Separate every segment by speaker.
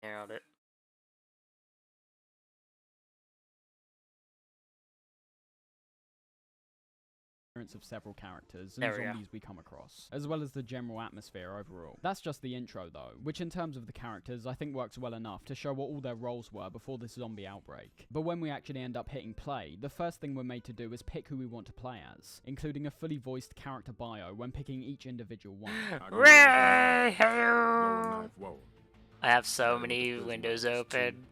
Speaker 1: Nailed it.
Speaker 2: Of several characters and
Speaker 1: There we go.
Speaker 2: zombies we come across, as well as the general atmosphere overall. That's just the intro though, which in terms of the characters I think works well enough to show what all their roles were before this zombie outbreak. But when we actually end up hitting play, the first thing we're made to do is pick who we want to play as, including a fully voiced character bio when picking each individual one.
Speaker 1: Ray! I have so many windows open.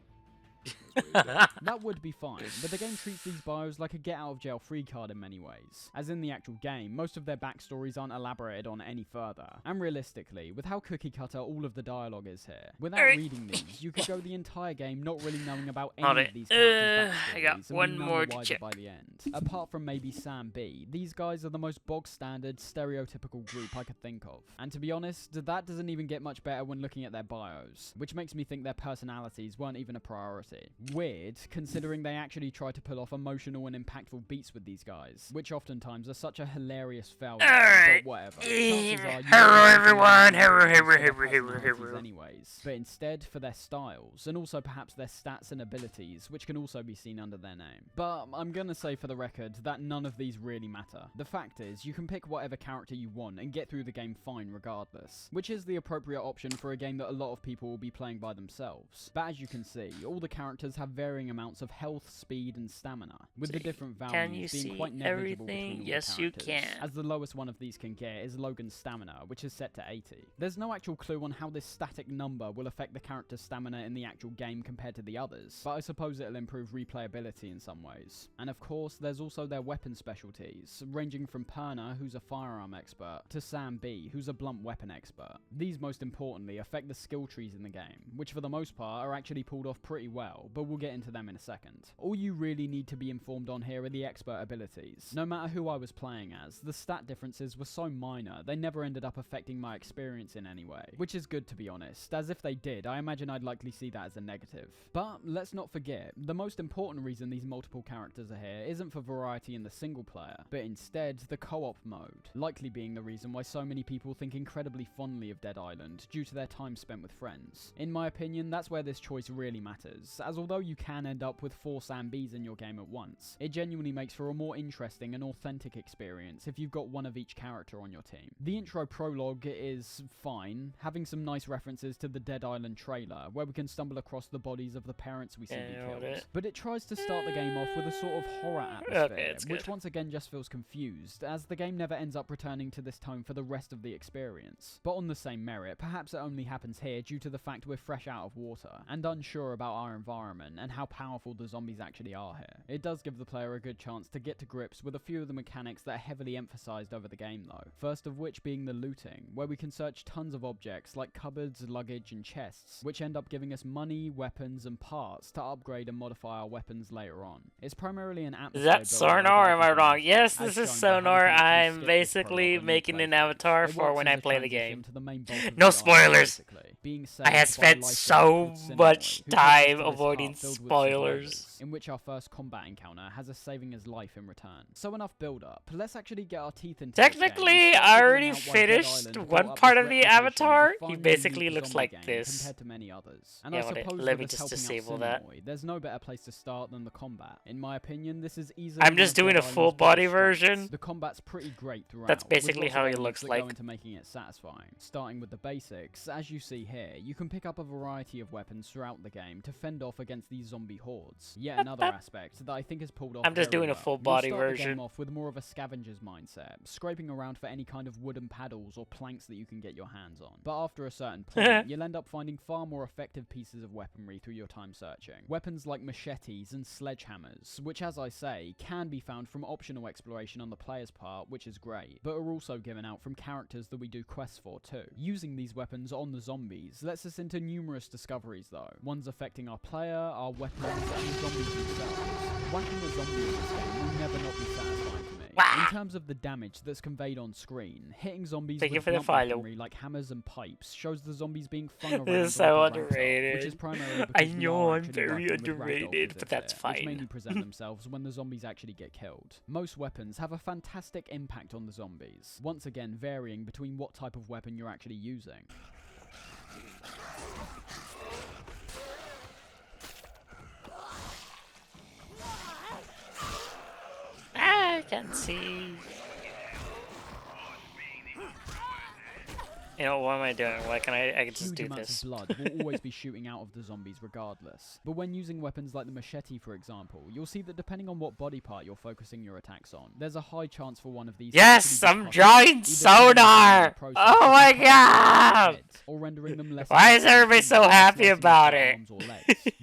Speaker 2: That would be fine, but the game treats these bios like a get-out-of-jail-free card in many ways, as in the actual game, most of their backstories aren't elaborated on any further. And realistically, with how cookie-cutter all of the dialogue is here, without reading these, you could go the entire game not really knowing about any of these characters' backstories,
Speaker 1: I got
Speaker 2: and
Speaker 1: one
Speaker 2: be none
Speaker 1: more
Speaker 2: the
Speaker 1: to
Speaker 2: wiser
Speaker 1: check.
Speaker 2: by the end. Apart from maybe Sam B, these guys are the most bog-standard, stereotypical group I could think of. And to be honest, that doesn't even get much better when looking at their bios, which makes me think their personalities weren't even a priority. Weird, considering they actually try to pull off emotional and impactful beats with these guys, which oftentimes are such a hilarious failure.
Speaker 1: Alright.
Speaker 2: But whatever. Chances are you
Speaker 1: Hello
Speaker 2: won't
Speaker 1: everyone,
Speaker 2: really know
Speaker 1: hello,
Speaker 2: their
Speaker 1: hello,
Speaker 2: personalities
Speaker 1: hello, hello.
Speaker 2: anyways, but instead for their styles, and also perhaps their stats and abilities, which can also be seen under their name. But I'm gonna say for the record that none of these really matter. The fact is, you can pick whatever character you want and get through the game fine regardless, which is the appropriate option for a game that a lot of people will be playing by themselves. But as you can see, all the characters have varying amounts of health, speed, and stamina, with the different values being quite negligible between all
Speaker 1: Yes,
Speaker 2: the
Speaker 1: you
Speaker 2: characters,
Speaker 1: can.
Speaker 2: as the lowest one of these can get is Logan's stamina, which is set to 80. There's no actual clue on how this static number will affect the character's stamina in the actual game compared to the others, but I suppose it'll improve replayability in some ways. And of course, there's also their weapon specialties, ranging from Perna, who's a firearm expert, to Sam B, who's a blunt weapon expert. These most importantly affect the skill trees in the game, which for the most part are actually pulled off pretty well, but we'll get into them in a second. All you really need to be informed on here are the expert abilities. No matter who I was playing as, the stat differences were so minor, they never ended up affecting my experience in any way. Which is good to be honest, as if they did, I imagine I'd likely see that as a negative. But let's not forget, the most important reason these multiple characters are here isn't for variety in the single player, but instead the co-op mode, likely being the reason why so many people think incredibly fondly of Dead Island due to their time spent with friends. In my opinion, that's where this choice really matters, as although you can end up with 4 Sam Bs in your game at once, it genuinely makes for a more interesting and authentic experience if you've got one of each character on your team. The intro prologue is fine, having some nice references to the Dead Island trailer, where we can stumble across the bodies of the parents we see be killed. But it tries to start the game off with a sort of horror atmosphere, which once again just feels confused, as the game never ends up returning to this tone for the rest of the experience. But on the same merit, perhaps it only happens here due to the fact we're fresh out of water, and unsure about our environment and how powerful the zombies actually are here. It does give the player a good chance to get to grips with a few of the mechanics that are heavily emphasized over the game though, first of which being the looting, where we can search tons of objects like cupboards, luggage, and chests, which end up giving us money, weapons, and parts to upgrade and modify our weapons later on. It's primarily an atmosphere.
Speaker 1: Is that Sonar or am I wrong? Yes, this is Sonar. I'm basically making an avatar for when I play the game. No spoilers! I have spent so much time avoiding spoilers.
Speaker 2: In which our first combat encounter has us saving his life in return. So enough build up, let's actually get our teeth into
Speaker 1: Technically, I already finished one part of the avatar. He basically looks like this.
Speaker 2: Compared to many others. And
Speaker 1: Yeah,
Speaker 2: I suppose
Speaker 1: let me
Speaker 2: with us
Speaker 1: just
Speaker 2: helping
Speaker 1: disable
Speaker 2: out
Speaker 1: that.
Speaker 2: Simoy, there's no better place to start than the combat. In my opinion, this is easily
Speaker 1: I'm just doing a full body version.
Speaker 2: The combat's pretty great throughout.
Speaker 1: That's
Speaker 2: with
Speaker 1: basically
Speaker 2: lots
Speaker 1: how
Speaker 2: of
Speaker 1: he
Speaker 2: elements
Speaker 1: looks
Speaker 2: that
Speaker 1: like.
Speaker 2: go into making it satisfying. Starting with the basics, as you see here, you can pick up a variety of weapons throughout the game to fend off against these zombie hordes. Yet another aspect that I think is pulled off.
Speaker 1: I'm just
Speaker 2: very
Speaker 1: doing a
Speaker 2: well.
Speaker 1: full
Speaker 2: You'll
Speaker 1: body
Speaker 2: start the
Speaker 1: version.
Speaker 2: game off with more of a scavenger's mindset, scraping around for any kind of wooden paddles or planks that you can get your hands on. But after a certain point, you'll end up finding far more effective pieces of weaponry through your time searching. Weapons like machetes and sledgehammers, which as I say, can be found from optional exploration on the player's part, which is great, but are also given out from characters that we do quests for too. Using these weapons on the zombies lets us into numerous discoveries though, ones affecting our player, our weapons, and the zombies themselves. Whacking a zombie in this game will never not be satisfying to me. In terms of the damage that's conveyed on screen, hitting zombies with blunt weaponry like hammers and pipes shows the zombies being flung around
Speaker 1: This is so
Speaker 2: like a ragdoll,
Speaker 1: underrated.
Speaker 2: which is primarily
Speaker 1: I
Speaker 2: because we
Speaker 1: know
Speaker 2: are
Speaker 1: I'm
Speaker 2: actually
Speaker 1: very
Speaker 2: working with ragdoll
Speaker 1: underrated,
Speaker 2: physics
Speaker 1: but that's
Speaker 2: here, which
Speaker 1: fine.
Speaker 2: mainly present themselves when the zombies actually get killed. Most weapons have a fantastic impact on the zombies, once again varying between what type of weapon you're actually using.
Speaker 1: fancy. You know, what am I doing? Why can I can just do
Speaker 2: Huge amounts
Speaker 1: this.
Speaker 2: of blood will always be shooting out of the zombies regardless. But when using weapons like the machete, for example, you'll see that depending on what body part you're focusing your attacks on, there's a high chance for one of these.
Speaker 1: Yes, I'm drawing Sonar! Oh my god!
Speaker 2: Or rendering them less.
Speaker 1: Why is everybody so happy about it?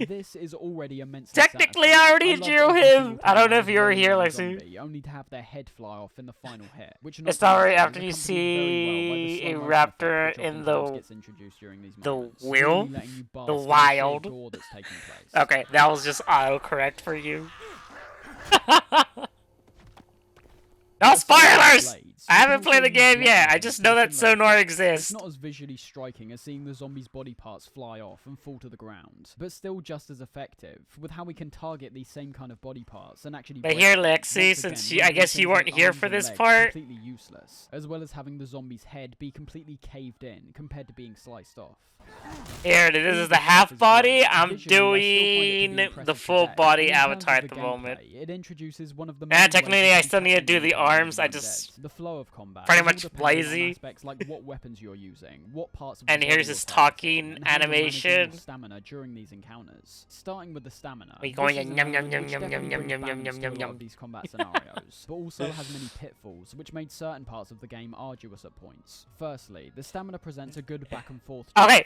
Speaker 2: This is already immensely
Speaker 1: Technically, I already drew him! I don't know if you were here, Lexi.
Speaker 2: Only to have their head fly off in the final hit.
Speaker 1: It's already after you see a raptor in the will? The wild? Okay, that was just autocorrect for you. No spoilers! I haven't played the game yet, I just know that Sonar exists.
Speaker 2: It's not as visually striking as seeing the zombies' body parts fly off and fall to the ground, but still just as effective, with how we can target these same kind of body parts and actually...
Speaker 1: But here, Lexi, since I guess you weren't here for this part...
Speaker 2: ...completely useless, as well as having the zombie's head be completely caved in, compared to being sliced off.
Speaker 1: Here, this is the half body. I'm doing the full body avatar at the moment.
Speaker 2: It introduces one of the
Speaker 1: technically I still need to do the arms. I just
Speaker 2: the flow of combat
Speaker 1: pretty much lazy.
Speaker 2: Aspects like what weapons you're using, what parts of
Speaker 1: and here's his talking animation.
Speaker 2: Stamina during these encounters. Starting with the stamina.
Speaker 1: We going yum yum yum yum yum yum yum yum yum yum.
Speaker 2: These combat scenarios, but also has many pitfalls, which made certain parts of the game arduous at points. Firstly, the stamina presents a good back and forth.
Speaker 1: Okay.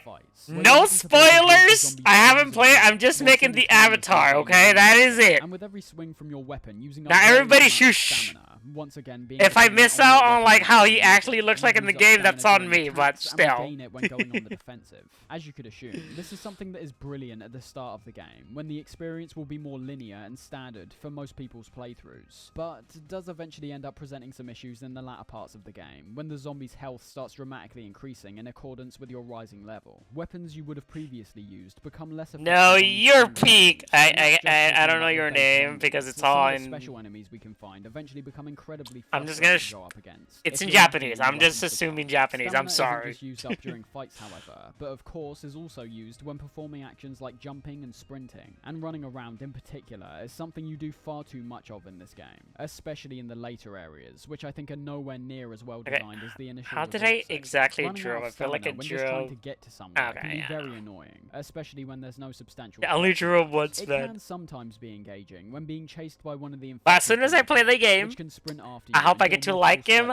Speaker 1: No spoilers! I haven't played, I'm just making the avatar, okay? That is it.
Speaker 2: And with every swing from your weapon using
Speaker 1: now everybody shush!
Speaker 2: Once again,
Speaker 1: if I miss out on like how he actually looks like in the game, that's on me, but still.
Speaker 2: When going on the defensive. As you could assume, this is something that is brilliant at the start of the game, when the experience will be more linear and standard for most people's playthroughs, but does eventually end up presenting some issues in the latter parts of the game, when the zombie's health starts dramatically increasing in accordance with your rising level. Weapons you would have previously used become less effective.
Speaker 1: No, you're peak. I don't know your name because it's all in
Speaker 2: special enemies we can find eventually become incredibly
Speaker 1: I'm just gonna
Speaker 2: go up against.
Speaker 1: It's in Japanese. I'm just assuming Japanese. I'm sorry.
Speaker 2: Just used up during fights, however, but of course is also used when performing actions like jumping and sprinting, and running around in particular is something you do far too much of in this game, especially in the later areas, which I think are nowhere near as well designed as the initial.
Speaker 1: How did I exactly draw? I feel like I drew.
Speaker 2: Trying to get to somewhere can be very annoying, especially when there's no substantial.
Speaker 1: I only drew once,
Speaker 2: man. It can sometimes be engaging when being chased by one of the.
Speaker 1: But as soon as I play the game,
Speaker 2: which can sprint after
Speaker 1: I hope I get to like him.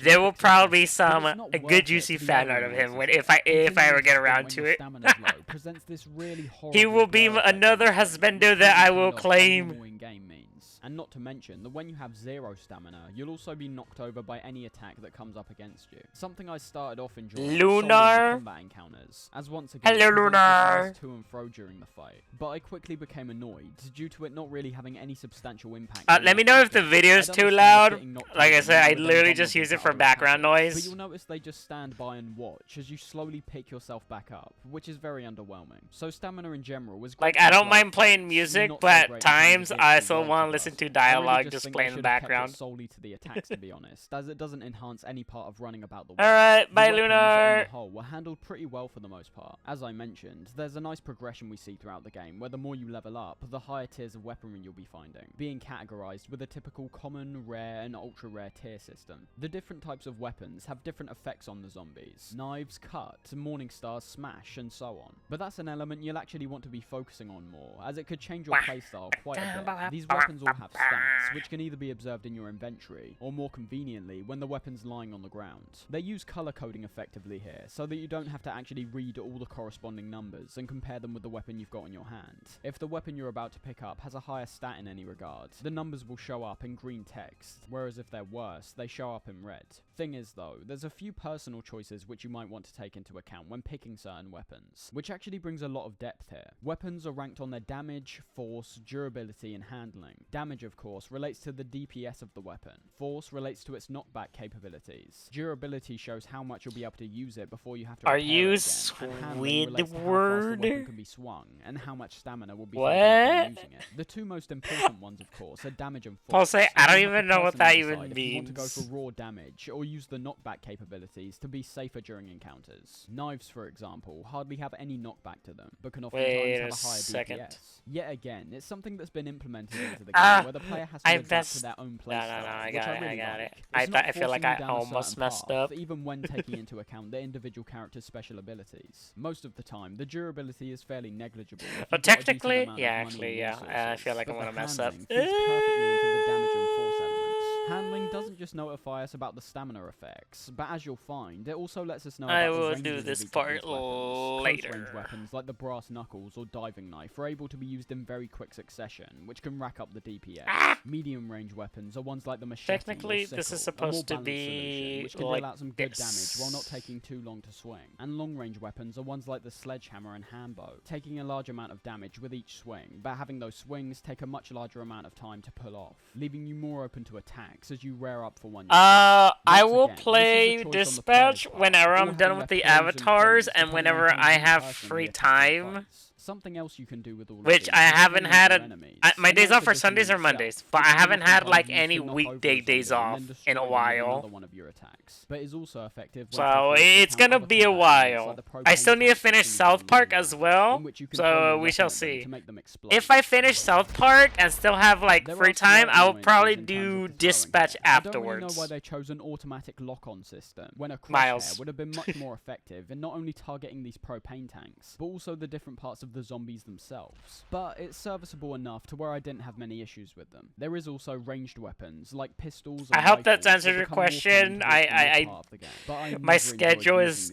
Speaker 1: There will probably be some a good juicy fan art of him if I ever get around to it. He will be another husbando that I will claim.
Speaker 2: And not to mention that when you have 0 stamina, you'll also be knocked over by any attack that comes up against you. Something I started off enjoying
Speaker 1: Lunar
Speaker 2: combat encounters, as once again
Speaker 1: hello Lunar
Speaker 2: to and fro during the fight. But I quickly became annoyed due to it not really having any substantial impact.
Speaker 1: Let me know if the video's too loud. Like I said, I literally just use it for background noise.
Speaker 2: But you'll notice they just stand by and watch as you slowly pick yourself back up, which is very underwhelming. So stamina in general was great.
Speaker 1: Like I don't mind playing music, but at times I still want to listen to dialogue just play in the background.
Speaker 2: Solely to the attacks, to be honest, as it doesn't enhance any part of running about the world.
Speaker 1: Alright, bye Lunar.
Speaker 2: Were handled pretty well for the most part. As I mentioned, there's a nice progression we see throughout the game, where the more you level up, the higher tiers of weaponry you'll be finding, being categorized with a typical common, rare, and ultra rare tier system. The different types of weapons have different effects on the zombies. Knives, cut, Morningstar, smash, and so on. But that's an element you'll actually want to be focusing on more, as it could change your playstyle quite a bit. These weapons all have stats, which can either be observed in your inventory, or more conveniently, when the weapon's lying on the ground. They use color coding effectively here, so that you don't have to actually read all the corresponding numbers and compare them with the weapon you've got in your hand. If the weapon you're about to pick up has a higher stat in any regard, the numbers will show up in green text, whereas if they're worse, they show up in red. Thing is though, there's a few personal choices which you might want to take into account when picking certain weapons, which actually brings a lot of depth here. Weapons are ranked on their damage, force, durability, and handling. Damage, of course, relates to the DPS of the weapon. Force relates to its knockback capabilities. Durability shows how much you'll be able to use it before you have to.
Speaker 1: Are you Squidward?
Speaker 2: Can be swung and how much stamina will be using it. The two most important ones, of course, are damage and force.
Speaker 1: I'll say I don't even know what that even means.
Speaker 2: You want to go for raw damage or use the knockback capabilities to be safer during encounters. Knives, for example, hardly have any knockback to them, but can oftentimes have a higher DPS. Yet again, it's something that's been implemented into the game where the player has to adapt to their own playstyle,
Speaker 1: I got it.
Speaker 2: I
Speaker 1: feel like I almost messed up.
Speaker 2: Even when taking into account the individual character's special abilities. Most of the time, the durability is fairly negligible.
Speaker 1: But technically, I feel like I'm gonna mess up.
Speaker 2: Handling doesn't just notify us about the stamina effects, but as you'll find, it also lets us know
Speaker 1: I
Speaker 2: about the
Speaker 1: will
Speaker 2: ranges
Speaker 1: do
Speaker 2: of
Speaker 1: this
Speaker 2: each of
Speaker 1: part
Speaker 2: these weapons.
Speaker 1: later.
Speaker 2: Close-range weapons like the brass knuckles or diving knife are able to be used in very quick succession, which can rack up the DPS. Medium-range weapons are ones like the machete
Speaker 1: Technically,
Speaker 2: or sickle,
Speaker 1: this is supposed to
Speaker 2: solution,
Speaker 1: be
Speaker 2: which can
Speaker 1: like
Speaker 2: deal out some good damage while not taking too long to swing. And long-range weapons are ones like the sledgehammer and handbow, taking a large amount of damage with each swing, but having those swings take a much larger amount of time to pull off, leaving you more open to attacks as you rear up for one.
Speaker 1: I will play Dispatch whenever I'm done with the avatars and whenever I have free time.
Speaker 2: Something else you can do with all
Speaker 1: which I haven't had my days off are Sundays or Mondays, but I haven't had like any weekday days off in a while.
Speaker 2: But is also effective.
Speaker 1: So it's gonna be a while. I still need to finish South Park as well, so we shall see. If I finish South Park and still have like free time, I will probably do Dispatch afterwards.
Speaker 2: I don't really know why they chose an automatic lock-on system when a crosshair would have been much more effective in not only targeting these propane tanks, but also the different parts of the zombies themselves. But it's serviceable enough to where I didn't have many issues with them. There is also ranged weapons like pistols.
Speaker 1: I hope that's answered your question. My schedule is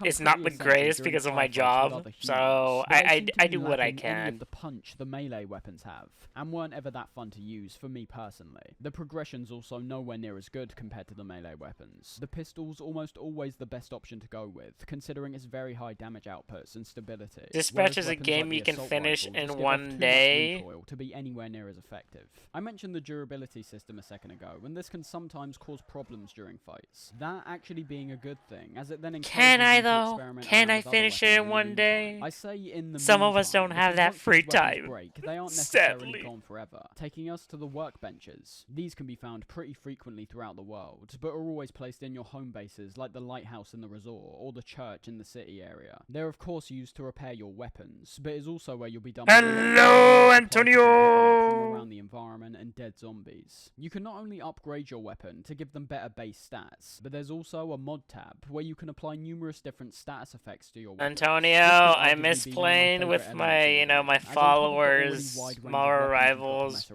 Speaker 1: it's not the greatest because of my job, so I do what I can.
Speaker 2: The punch the melee weapons have, and weren't ever that fun to use for me personally. The progression's also nowhere near as good compared to the melee weapons. The pistol's almost always the best option to go with, considering its very high damage outputs and stability.
Speaker 1: Dispatch is a game you can finish in one day.
Speaker 2: To be anywhere near as effective. I mentioned the durability system a second ago, and this can sometimes cause problems during fights. That actually being a good thing, as it then
Speaker 1: Can I finish it in one day?
Speaker 2: I say in the
Speaker 1: Some of us don't have that free time.
Speaker 2: They aren't necessarily gone forever. Taking us to the workbenches. These can be found pretty frequently throughout the world, but are always placed in your home bases like the lighthouse in the resort or the church in the city area. They're of course used to repair your weapons, but is also where you'll be done.
Speaker 1: Hello, Antonio!
Speaker 2: Around the environment and dead zombies. You can not only upgrade your weapon to give them better base stats, but there's also a mod tab where you can apply numerous different status effects to your weapon.
Speaker 1: Antonio, I miss playing with my, my followers, more rivals.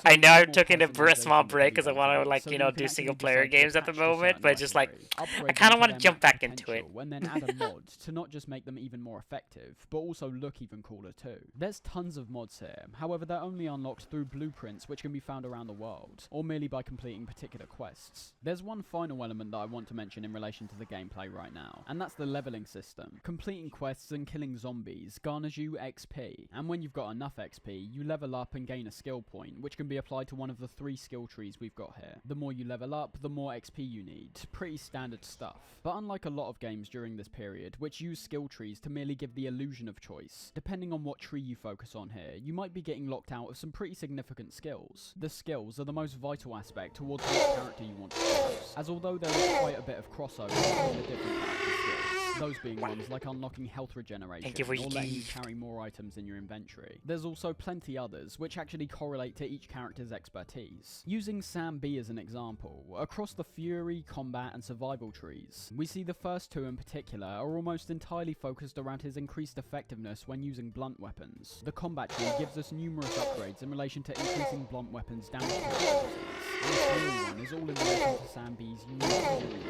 Speaker 1: I know I'm taking a small break because I want to, do single player games at the moment, but just like, I kind of want to jump back into it.
Speaker 2: And then add a mod to not just make them even more effective, but also look even cooler too. There's tons of mods here, however they're only unlocked through blueprints which can be found around the world, or merely by completing particular quests. There's one final element that I want to mention in relation to the gameplay right now, and that's the leveling system. Completing quests and killing zombies garners you XP, and when you've got enough XP, you level up and gain a skill point, which can be applied to one of the 3 skill trees we've got here. The more you level up, the more XP you need. Pretty standard stuff. But unlike a lot of games during this period, which use skill trees to merely give the illusion of choice, depending on what tree you focus on here, you might be getting locked out of some pretty significant skills. The skills are the most vital aspect towards which character you want to choose, as although there is quite a bit of crossover between the different character skills, those being ones like unlocking health regeneration or letting you carry more items in your inventory. There's also plenty others which actually correlate to each character's expertise. Using Sam B as an example, across the Fury, Combat and Survival trees, we see the first 2 in particular are almost entirely focused around his increased effectiveness when using blunt weapons. The Combat tree gives us numerous upgrades in relation to increasing blunt weapons damage capabilities, and the Fury one is all in relation to Sam B's unique Fury wounds,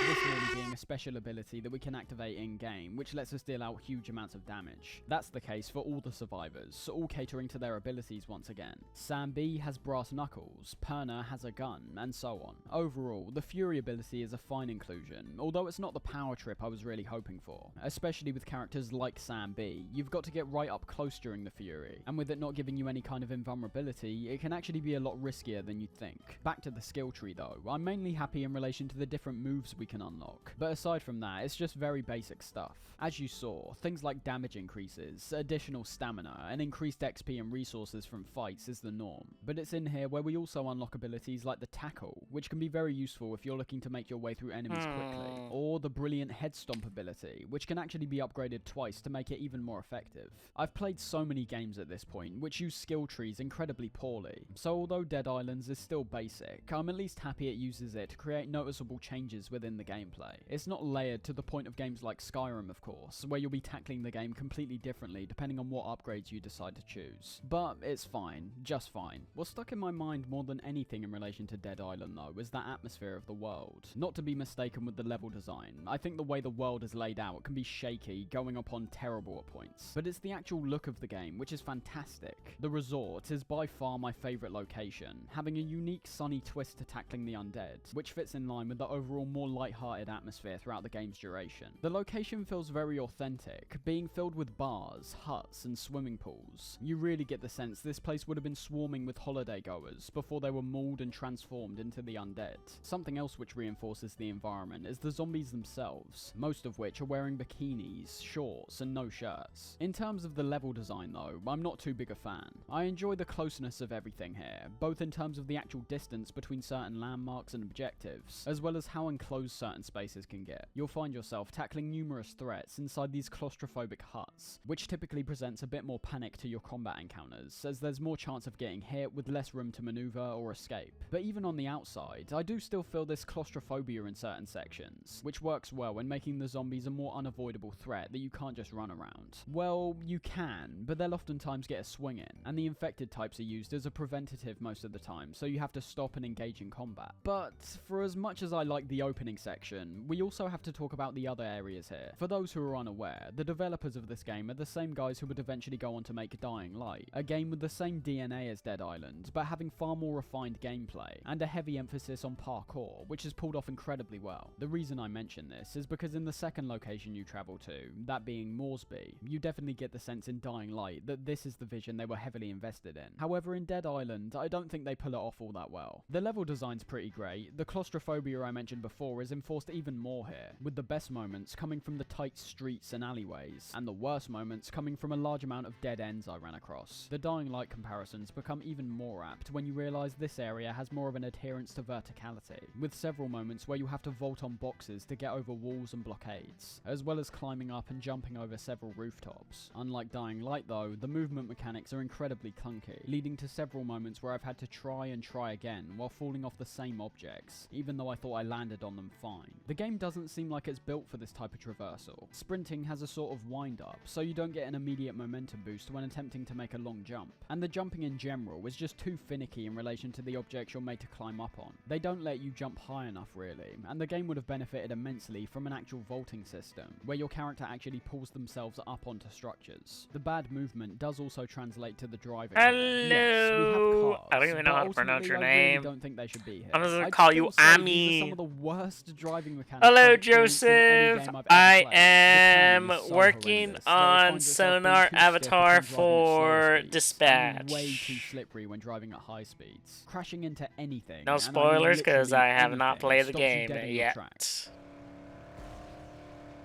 Speaker 2: this merely being a special ability that we can activate in-game, which lets us deal out huge amounts of damage. That's the case for all the survivors, all catering to their abilities once again. Sam B has brass knuckles, Perna has a gun, and so on. Overall, the Fury ability is a fine inclusion, although it's not the power trip I was really hoping for. Especially with characters like Sam B, you've got to get right up close during the Fury, and with it not giving you any kind of invulnerability, it can actually be a lot riskier than you'd think. Back to the skill tree though, I'm mainly happy in relation to the different moves we can unlock, but But aside from that, it's just very basic stuff. As you saw, things like damage increases, additional stamina, and increased XP and resources from fights is the norm. But it's in here where we also unlock abilities like the Tackle, which can be very useful if you're looking to make your way through enemies quickly, or the brilliant Head Stomp ability, which can actually be upgraded twice to make it even more effective. I've played so many games at this point, which use skill trees incredibly poorly, so although Dead Islands is still basic, I'm at least happy it uses it to create noticeable changes within the gameplay. It's not layered to the point of games like Skyrim, of course, where you'll be tackling the game completely differently depending on what upgrades you decide to choose. But it's fine, just fine. What's stuck in my mind more than anything in relation to Dead Island though is that atmosphere of the world. Not to be mistaken with the level design, I think the way the world is laid out can be shaky, going upon terrible at points. But it's the actual look of the game which is fantastic. The resort is by far my favourite location, having a unique sunny twist to tackling the undead, which fits in line with the overall more light-hearted atmosphere throughout the game's duration. The location feels very authentic, being filled with bars, huts, and swimming pools. You really get the sense this place would have been swarming with holiday goers before they were mauled and transformed into the undead. Something else which reinforces the environment is the zombies themselves, most of which are wearing bikinis, shorts, and no shirts. In terms of the level design though, I'm not too big a fan. I enjoy the closeness of everything here, both in terms of the actual distance between certain landmarks and objectives, as well as how enclosed certain spaces can get. You'll find yourself tackling numerous threats inside these claustrophobic huts, which typically presents a bit more panic to your combat encounters, as there's more chance of getting hit with less room to maneuver or escape. But even on the outside, I do still feel this claustrophobia in certain sections, which works well in making the zombies a more unavoidable threat that you can't just run around. Well, you can, but they'll oftentimes get a swing in, and the infected types are used as a preventative most of the time, so you have to stop and engage in combat. But for as much as I like the opening section, we also have to talk about the other areas here. For those who are unaware, the developers of this game are the same guys who would eventually go on to make Dying Light, a game with the same DNA as Dead Island, but having far more refined gameplay, and a heavy emphasis on parkour, which is pulled off incredibly well. The reason I mention this is because in the second location you travel to, that being Moresby, you definitely get the sense in Dying Light that this is the vision they were heavily invested in. However, in Dead Island, I don't think they pull it off all that well. The level design's pretty great, the claustrophobia I mentioned before is enforced even more here, with the best moments coming from the tight streets and alleyways, and the worst moments coming from a large amount of dead ends I ran across. The Dying Light comparisons become even more apt when you realise this area has more of an adherence to verticality, with several moments where you have to vault on boxes to get over walls and blockades, as well as climbing up and jumping over several rooftops. Unlike Dying Light though, the movement mechanics are incredibly clunky, leading to several moments where I've had to try and try again while falling off the same objects, even though I thought I landed on them fine. The game doesn't seem like it's built for this type of traversal. Sprinting has a sort of wind up, so you don't get an immediate momentum boost when attempting to make a long jump. And the jumping in general is just too finicky in relation to the objects you're made to climb up on. They don't let you jump high enough really, and the game would have benefited immensely from an actual vaulting system, where your character actually pulls themselves up onto structures. The bad movement does also translate to the driving.
Speaker 1: Hello!
Speaker 2: Yes, we have cars,
Speaker 1: I don't even know how to pronounce your name.
Speaker 2: I really don't think they should be here.
Speaker 1: I'm just gonna call you Ami.
Speaker 2: These are some of the worst driving mechanics.
Speaker 1: Hello, Joseph. I am working on Sonar Avatar for Dispatch.
Speaker 2: Way too slippery when driving at high speeds. Crashing into anything.
Speaker 1: No spoilers, because I have not played the game yet.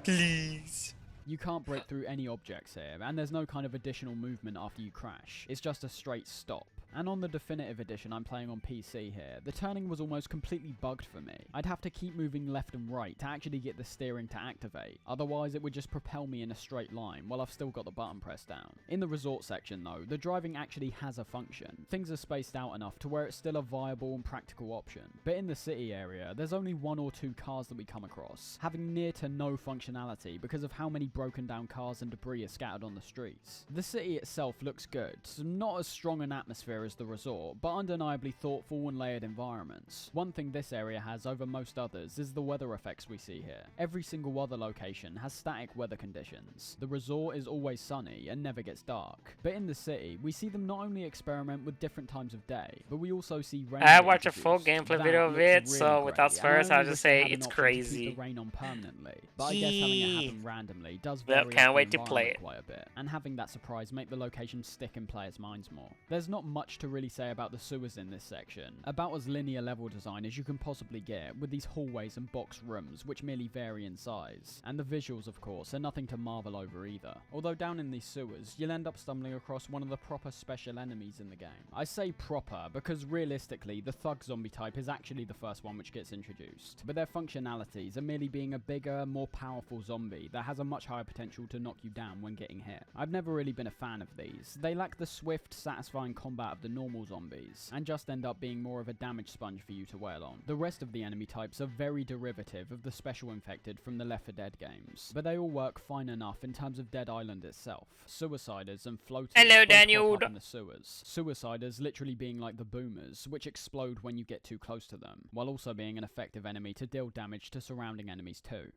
Speaker 1: Please.
Speaker 2: You can't break through any objects here, and there's no kind of additional movement after you crash. It's just a straight stop. And on the definitive edition I'm playing on PC here, the turning was almost completely bugged for me. I'd have to keep moving left and right to actually get the steering to activate, otherwise it would just propel me in a straight line while I've still got the button pressed down. In the resort section though, the driving actually has a function. Things are spaced out enough to where it's still a viable and practical option. But in the city area, there's only one or two cars that we come across, having near to no functionality because of how many broken down cars and debris are scattered on the streets. The city itself looks good, not as strong an atmosphere as the resort, but undeniably thoughtful and layered environments. One thing this area has over most others is the weather effects we see here. Every single other location has static weather conditions. The resort is always sunny and never gets dark. But in the city, we see them not only experiment with different times of day, but we also see rain.
Speaker 1: I watched a full gameplay video of it, so without spoilers, I'll just say it's crazy.
Speaker 2: The rain on permanently, but I guess having it happen randomly does vary
Speaker 1: can't wait to play it
Speaker 2: quite a bit, and having that surprise make the location stick in players' minds more. There's not much much to really say about the sewers in this section. About as linear level design as you can possibly get, with these hallways and box rooms which merely vary in size. And the visuals, of course, are nothing to marvel over either. Although down in these sewers, you'll end up stumbling across one of the proper special enemies in the game. I say proper because realistically, the thug zombie type is actually the first one which gets introduced, but their functionalities are merely being a bigger, more powerful zombie that has a much higher potential to knock you down when getting hit. I've never really been a fan of these. They lack the swift, satisfying combat of the normal zombies, and just end up being more of a damage sponge for you to wail on. The rest of the enemy types are very derivative of the special infected from the Left 4 Dead games, but they all work fine enough in terms of Dead Island itself. Suiciders and floaters both pop up in the sewers. Suiciders literally being like the boomers, which explode when you get too close to them, while also being an effective enemy to deal damage to surrounding enemies too.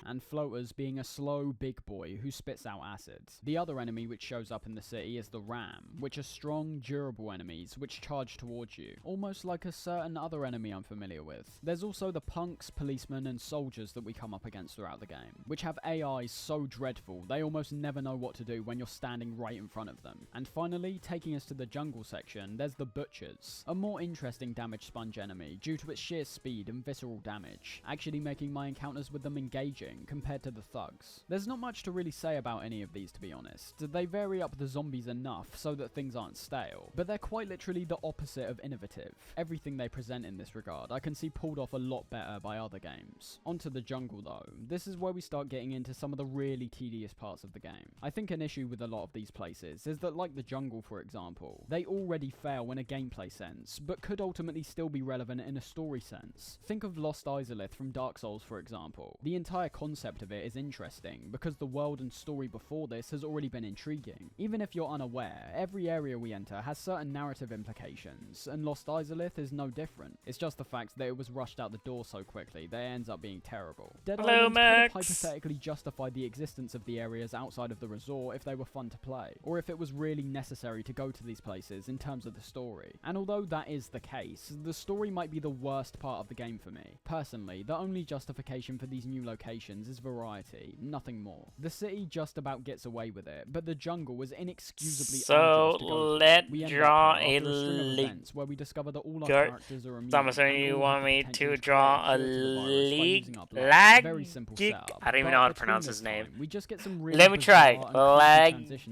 Speaker 2: And floaters being a slow big boy who spits out acids. The other enemy which shows up in the city is the ram, which are strong, durable enemies which charge towards you, almost like a certain other enemy I'm familiar with. There's also the punks, policemen and soldiers that we come up against throughout the game, which have AIs so dreadful they almost never know what to do when you're standing right in front of them. And finally, taking us to the jungle section, there's the butchers, a more interesting damage sponge enemy due to its sheer speed and visceral damage, actually making my encounters with them engaging compared to the thugs. There's not much to really say about any of these, to be honest. They vary up the zombies enough so that things aren't stale, but they're quite literally the opposite of innovative. Everything they present in this regard I can see pulled off a lot better by other games. Onto the jungle though, this is where we start getting into some of the really tedious parts of the game. I think an issue with a lot of these places is that, like the jungle for example, they already fail in a gameplay sense, but could ultimately still be relevant in a story sense. Think of Lost Izalith from Dark Souls for example. The entire concept of it is interesting because the world and story before this has already been intriguing. Even if you're unaware, every area we enter has certain narrative implications, and Lost Izalith is no different. It's just the fact that it was rushed out the door so quickly that it ends up being terrible. Dead Island could have hypothetically justified the existence of the areas outside of the resort if they were fun to play, or if it was really necessary to go to these places in terms of the story. And although that is the case, the story might be the worst part of the game for me. Personally, the only justification for these new locations is variety, nothing more. The city just about gets away with it, but the jungle was inexcusably
Speaker 1: so let's draw a
Speaker 2: league where we discover that all our characters are immune.
Speaker 1: I'm assuming you want me to draw a league lag?
Speaker 2: Very simple setup.
Speaker 1: I don't even know how to pronounce his name.
Speaker 2: We just get some really
Speaker 1: Let me try.
Speaker 2: Lagiagress.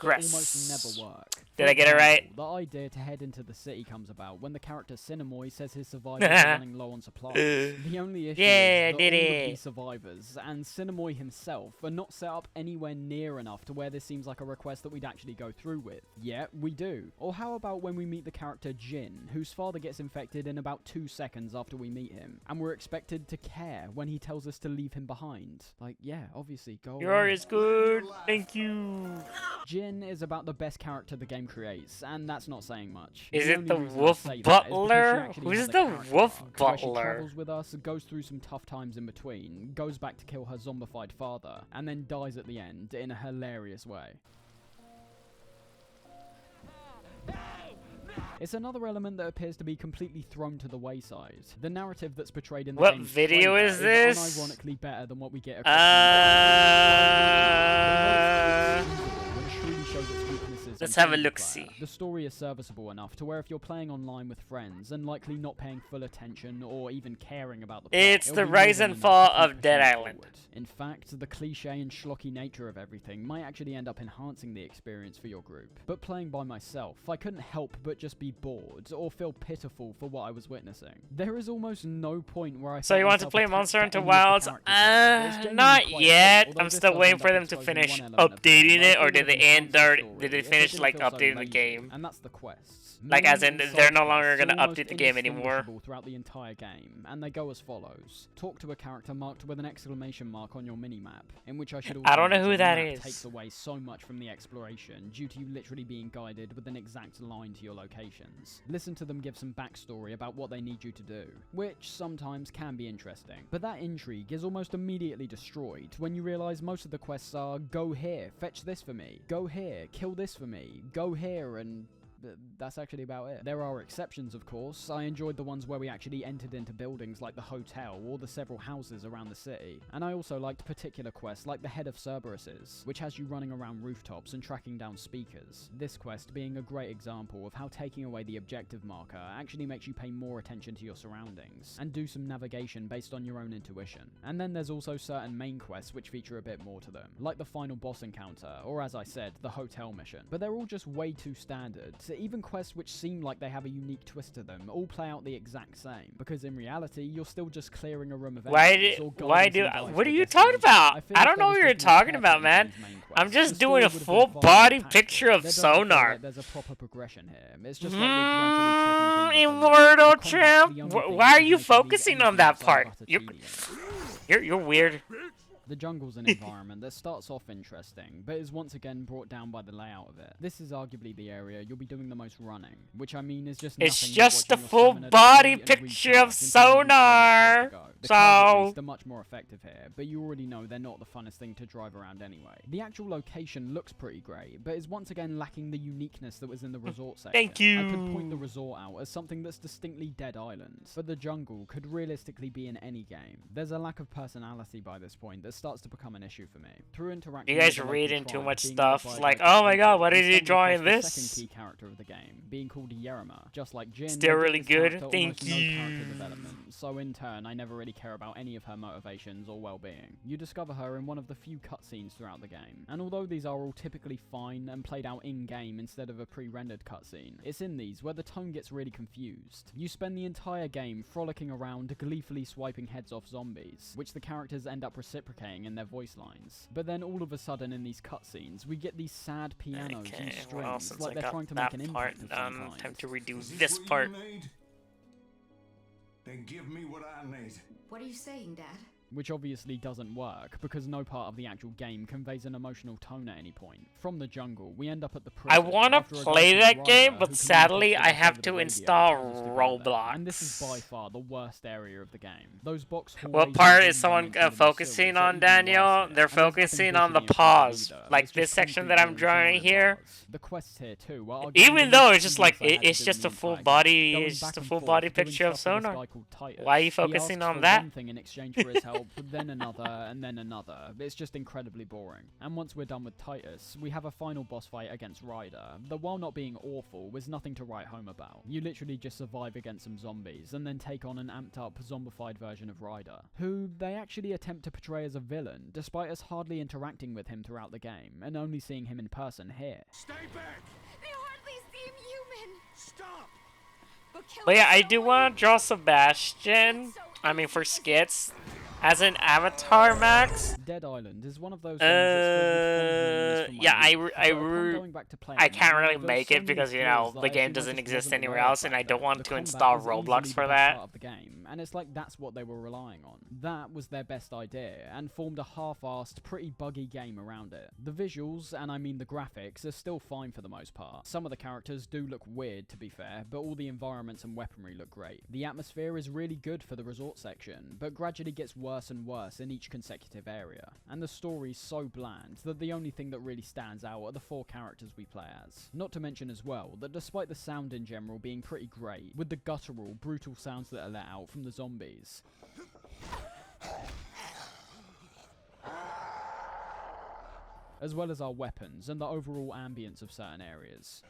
Speaker 2: Almost never work.
Speaker 1: Did I get it right?
Speaker 2: The idea to head into the city comes about when the character Cinemoy says his survivors are running low on supplies. The only issue is that all of these survivors, and Cinemoy himself, are not set up anywhere near enough to where this seems like a request that we'd actually go through with. Yet, we do. Or how about when we meet the character Jin, whose father gets infected in about 2 seconds after we meet him, and we're expected to care when he tells us to leave him behind. Like, yeah, obviously, go away.
Speaker 1: Yours is good, thank you.
Speaker 2: Jin is about the best character the game creates, and that's not saying much.
Speaker 1: Is it the Wolf Butler? Who's the Wolf Butler?
Speaker 2: She travels with us, goes through some tough times in between, goes back to kill her zombified father, and then dies at the end in a hilarious way. It's another element that appears to be completely thrown to the wayside. The narrative that's portrayed in the
Speaker 1: What video is this?
Speaker 2: Unironically better than what we get Let's
Speaker 1: have a look-see.
Speaker 2: The story is serviceable enough to where if you're playing online with friends and likely not paying full attention or even caring about the plot,
Speaker 1: it's the rise and fall of Dead Island.
Speaker 2: In fact, the cliche and schlocky nature of everything might actually end up enhancing the experience for your group. But playing by myself, I couldn't help but just be bored or feel pitiful for what I was witnessing. There is almost no point where I
Speaker 1: So you want to play Monster Hunter Wilds? Not yet. I'm still waiting for them to finish updating it, or did they end, or did they finish like updating the game?
Speaker 2: And that's the quests.
Speaker 1: Like as in they're no longer gonna update the game anymore.
Speaker 2: Throughout the entire game, and they go as follows: talk to a character marked with an exclamation mark on your minimap, in which I should also
Speaker 1: I don't know who that is.
Speaker 2: Takes away so much from the exploration due to you literally being guided with an exact line to your locations. Listen to them give some backstory about what they need you to do, which sometimes can be interesting. But that intrigue is almost immediately destroyed when you realize most of the quests are go here, fetch this for me, go here, kill this for me, go here, and but that's actually about it. There are exceptions, of course. I enjoyed the ones where we actually entered into buildings like the hotel or the several houses around the city. And I also liked particular quests like the Head of Cerberus's, which has you running around rooftops and tracking down speakers. This quest being a great example of how taking away the objective marker actually makes you pay more attention to your surroundings, and do some navigation based on your own intuition. And then there's also certain main quests which feature a bit more to them, like the final boss encounter, or as I said, the hotel mission. But they're all just way too standard, so even quests which seem like they have a unique twist to them all play out the exact same, because in reality, you're still just clearing a room of
Speaker 1: what are you talking about? I don't know what you're talking about, man. I'm just doing a full body picture of Sonar.
Speaker 2: There's a proper progression here. It's just like we're gradually checking
Speaker 1: Immortal Champ! Why are you focusing on that part? You're weird.
Speaker 2: The jungle's an environment that starts off interesting, but is once again brought down by the layout of it. This is arguably the area you'll be doing the most running, which I mean is just
Speaker 1: it's just a full body picture of Sonar!
Speaker 2: So, they're much more effective here, but you already know they're not the funnest thing to drive around anyway. The actual location looks pretty great, but is once again lacking the uniqueness that was in the resort section.
Speaker 1: Thank you!
Speaker 2: I could point the resort out as something that's distinctly Dead Island, but the jungle could realistically be in any game. There's a lack of personality by this point that starts to become an issue for me. Through interaction,
Speaker 1: you guys are reading too much stuff. Like, oh my god, what is he drawing this?
Speaker 2: The second key character of the game, being called Yerima, just like Jin.
Speaker 1: Still really good. Thank you.
Speaker 2: No character development, so in turn, I never really care about any of her motivations or well-being. You discover her in one of the few cutscenes throughout the game, and although these are all typically fine and played out in-game instead of a pre-rendered cutscene, it's in these where the tone gets really confused. You spend the entire game frolicking around, gleefully swiping heads off zombies, which the characters end up reciprocating in their voice lines. But then all of a sudden in these cutscenes, we get these sad pianos and strings, like they're trying to make an impact of some kind.
Speaker 1: Time to redo this part.
Speaker 3: Then give me what I need.
Speaker 4: What are you saying, Dad?
Speaker 2: Which obviously doesn't work, because no part of the actual game conveys an emotional tone at any point. From the jungle, we end up at the prison.
Speaker 1: I want to play that game, but sadly I have to install Roblox.
Speaker 2: And this is by far the worst area of the game. Those box
Speaker 1: what part is someone focusing on, Daniel? They're focusing on the pause. Like this section that I'm drawing here.
Speaker 2: The quests here too.
Speaker 1: Even though it's just like, it's just a full body, picture of Sonar. Why are you focusing on that?
Speaker 2: In exchange for his help, then another, and then another. It's just incredibly boring. And once we're done with Titus, we have a final boss fight against Ryder, that while not being awful, was nothing to write home about. You literally just survive against some zombies, and then take on an amped up, zombified version of Ryder, who they actually attempt to portray as a villain, despite us hardly interacting with him throughout the game, and only seeing him in person here.
Speaker 3: Stay back!
Speaker 4: They hardly seem human!
Speaker 3: Stop!
Speaker 1: But yeah, I do want to draw Sebastian, I mean for skits, as an avatar, Max.
Speaker 2: Dead Island is one of those
Speaker 1: yeah, I can't really make it because, you know, the game doesn't exist anywhere else, and I don't want to install Roblox for that.
Speaker 2: And it's like that's what they were relying on. That was their best idea, and formed a half-assed, pretty buggy game around it. The visuals, and I mean the graphics, are still fine for the most part. Some of the characters do look weird, to be fair, but all the environments and weaponry look great. The atmosphere is really good for the resort section, but gradually gets worse and worse in each consecutive area. And the story's so bland that the only thing that really stands out are the 4 characters we play as. Not to mention as well, that despite the sound in general being pretty great, with the guttural, brutal sounds that are let out from the zombies, as well as our weapons and the overall ambience of certain areas.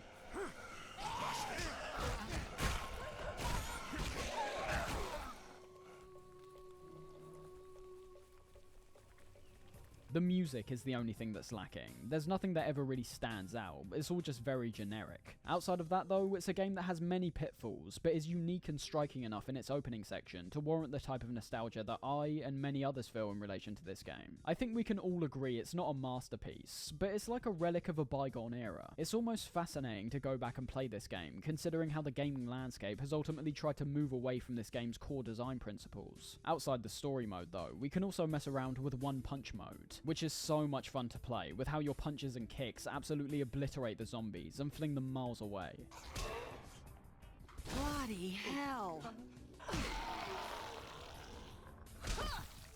Speaker 2: The music is the only thing that's lacking. There's nothing that ever really stands out, it's all just very generic. Outside of that though, it's a game that has many pitfalls, but is unique and striking enough in its opening section to warrant the type of nostalgia that I and many others feel in relation to this game. I think we can all agree it's not a masterpiece, but it's like a relic of a bygone era. It's almost fascinating to go back and play this game, considering how the gaming landscape has ultimately tried to move away from this game's core design principles. Outside the story mode though, we can also mess around with One Punch mode, which is so much fun to play, with how your punches and kicks absolutely obliterate the zombies and fling them miles away.
Speaker 4: Bloody hell!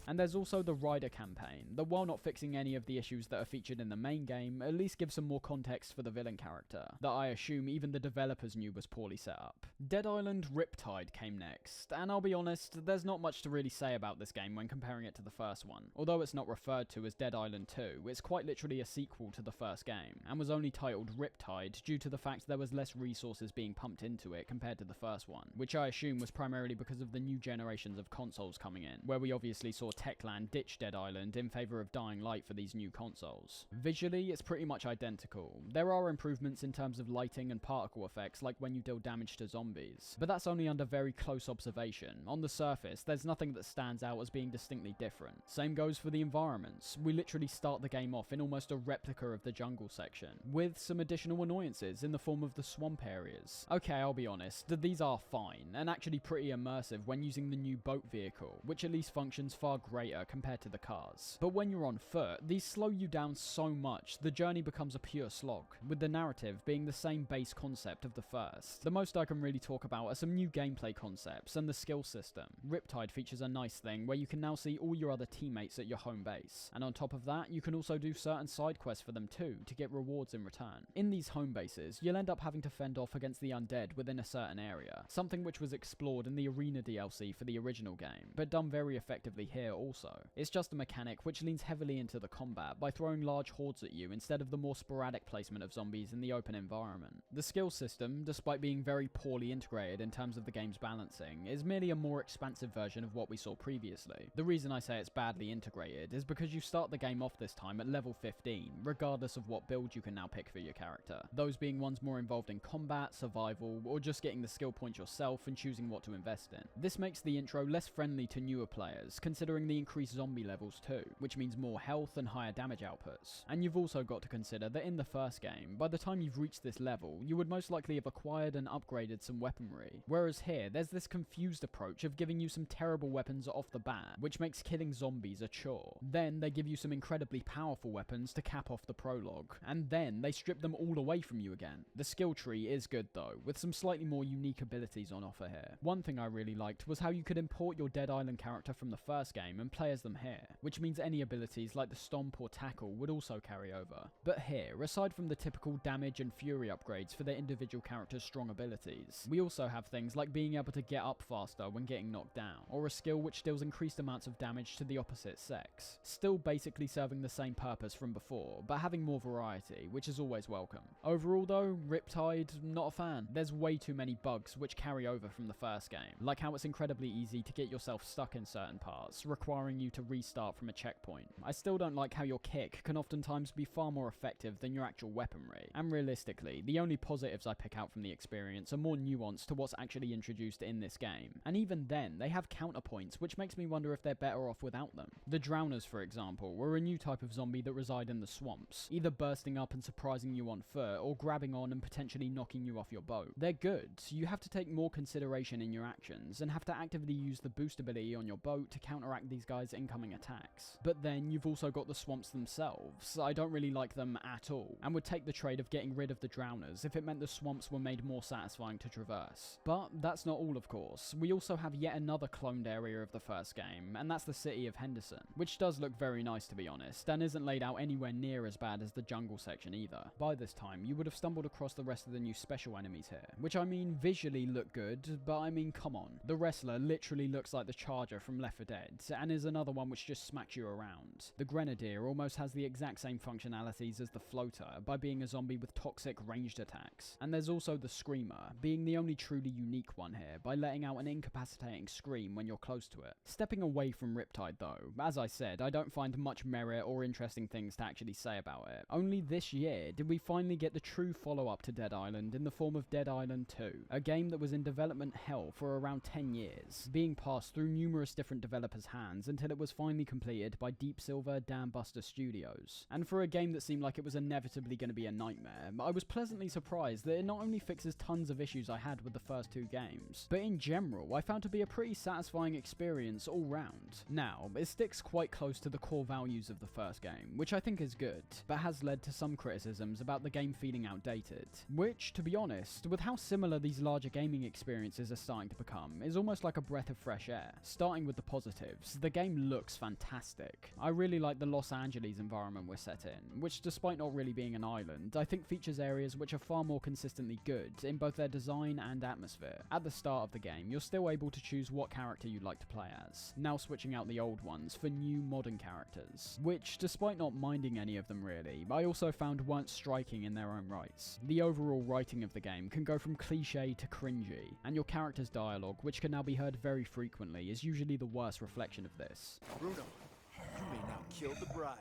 Speaker 2: And there's also the Rider campaign, that while not fixing any of the issues that are featured in the main game, at least gives some more context for the villain character, that I assume even the developers knew was poorly set up. Dead Island Riptide came next, and I'll be honest, there's not much to really say about this game when comparing it to the first one. Although it's not referred to as Dead Island 2, it's quite literally a sequel to the first game, and was only titled Riptide due to the fact there was less resources being pumped into it compared to the first one, which I assume was primarily because of the new generations of consoles coming in, where we obviously saw Techland ditch Dead Island in favour of Dying Light for these new consoles. Visually, it's pretty much identical. There are improvements in terms of lighting and particle effects, like when you deal damage to zombies, but that's only under very close observation. On the surface, there's nothing that stands out as being distinctly different. Same goes for the environments. We literally start the game off in almost a replica of the jungle section, with some additional annoyances in the form of the swamp areas. Okay, I'll be honest, these are fine, and actually pretty immersive when using the new boat vehicle, which at least functions far greater compared to the cars. But when you're on foot, these slow you down so much, the journey becomes a pure slog, with the narrative being the same base concept of the first. The most I can really talk about are some new gameplay concepts and the skill system. Riptide features a nice thing where you can now see all your other teammates at your home base, and on top of that, you can also do certain side quests for them too, to get rewards in return. In these home bases, you'll end up having to fend off against the undead within a certain area, something which was explored in the Arena DLC for the original game, but done very effectively here also. It's just a mechanic which leans heavily into the combat by throwing large hordes at you instead of the more sporadic placement of zombies in the open environment. The skill system, despite being very poorly integrated in terms of the game's balancing, is merely a more expansive version of what we saw previously. The reason I say it's badly integrated is because you start the game off this time at level 15, regardless of what build you can now pick for your character, those being ones more involved in combat, survival, or just getting the skill points yourself and choosing what to invest in. This makes the intro less friendly to newer players, considering the increased zombie levels too, which means more health and higher damage outputs. And you've also got to consider that in the first game, by the time you've reached this level, you would most likely have acquired and upgraded some weaponry, whereas here there's this confused approach of giving you some terrible weapons off the bat, which makes killing zombies a chore. Then they give you some incredibly powerful weapons to cap off the prologue, and then they strip them all away from you again. The skill tree is good though, with some slightly more unique abilities on offer here. One thing I really liked was how you could import your Dead Island character from the first game and play as them here, which means any abilities like the stomp or tackle would also carry over. But here, aside from the typical damage and fury upgrades for their individual characters' strong abilities, we also have things like being able to get up faster when getting knocked down, or a skill which deals increased amounts of damage to the opposite sex. Still basically serving the same purpose from before, but having more variety, which is always welcome. Overall though, Riptide, not a fan. There's way too many bugs which carry over from the first game, like how it's incredibly easy to get yourself stuck in certain parts, requiring you to restart from a checkpoint. I still don't like how your kick can oftentimes be far more effective than your actual weaponry, and realistically, the only positives I pick out from the experience are more nuanced to what's actually introduced in this game, and even then, they have counterpoints which makes me wonder if they're better off without them. The Drowners, for example, were a new type of zombie that reside in the swamps, either bursting up and surprising you on foot, or grabbing on and potentially knocking you off your boat. They're good, you have to take more consideration in your actions, and have to actively use the boost ability on your boat to counteract these guys' incoming attacks. But then you've also got the swamps themselves. I don't really like them at all, and would take the trade of getting rid of the Drowners if it meant the swamps were made more satisfying to traverse. But that's not all, of course. We also have yet another cloned area of the first game, and that's the city of Henderson, which does look very nice to be honest, and isn't laid out anywhere near as bad as the jungle section either. By this time, you would have stumbled across the rest of the new special enemies here, which I mean visually look good, but I mean come on. The wrestler literally looks like the Charger from Left 4 Dead, and is another one which just smacks you around. The Grenadier almost has the exact same functionalities as the Floater, by being a zombie with toxic ranged attacks. And there's also the Screamer, being the only truly unique one here, by letting out an incapacitating scream when you're close to it. Stepping away from Riptide though, as I said, I don't find much merit or interesting things to actually say about it. Only this year did we finally get the true follow-up to Dead Island in the form of Dead Island 2, a game that was in development hell for around 10 years, being passed through numerous different developers' hands until it was finally completed by Deep Silver Dambuster Studios. And for a game that seemed like it was inevitably going to be a nightmare, I was pleasantly surprised that it not only fixes tons of issues I had with the first two games, but in general I found to be a pretty satisfying experience all round. Now, it sticks quite close to the core values of the first game, which I think is good, but has led to some criticisms about the game feeling outdated, which, to be honest, with how similar these larger gaming experiences are starting to become, is almost like a breath of fresh air. Starting with the positives, the game looks fantastic. I really like the Los Angeles environment we're set in, which despite not really being an island, I think features areas which are far more consistently good in both their design and atmosphere. At the start of the game, you're still able to choose what character you'd like to play as, now switching out the old ones for new modern characters, which, despite not minding any of them really, I also found weren't striking in their own rights. The overall writing of the game can go from cliche to cringy, and your character's dialogue, which can now be heard very frequently, is usually the worst reflection of this.
Speaker 5: Bruno, you may now kill the bride.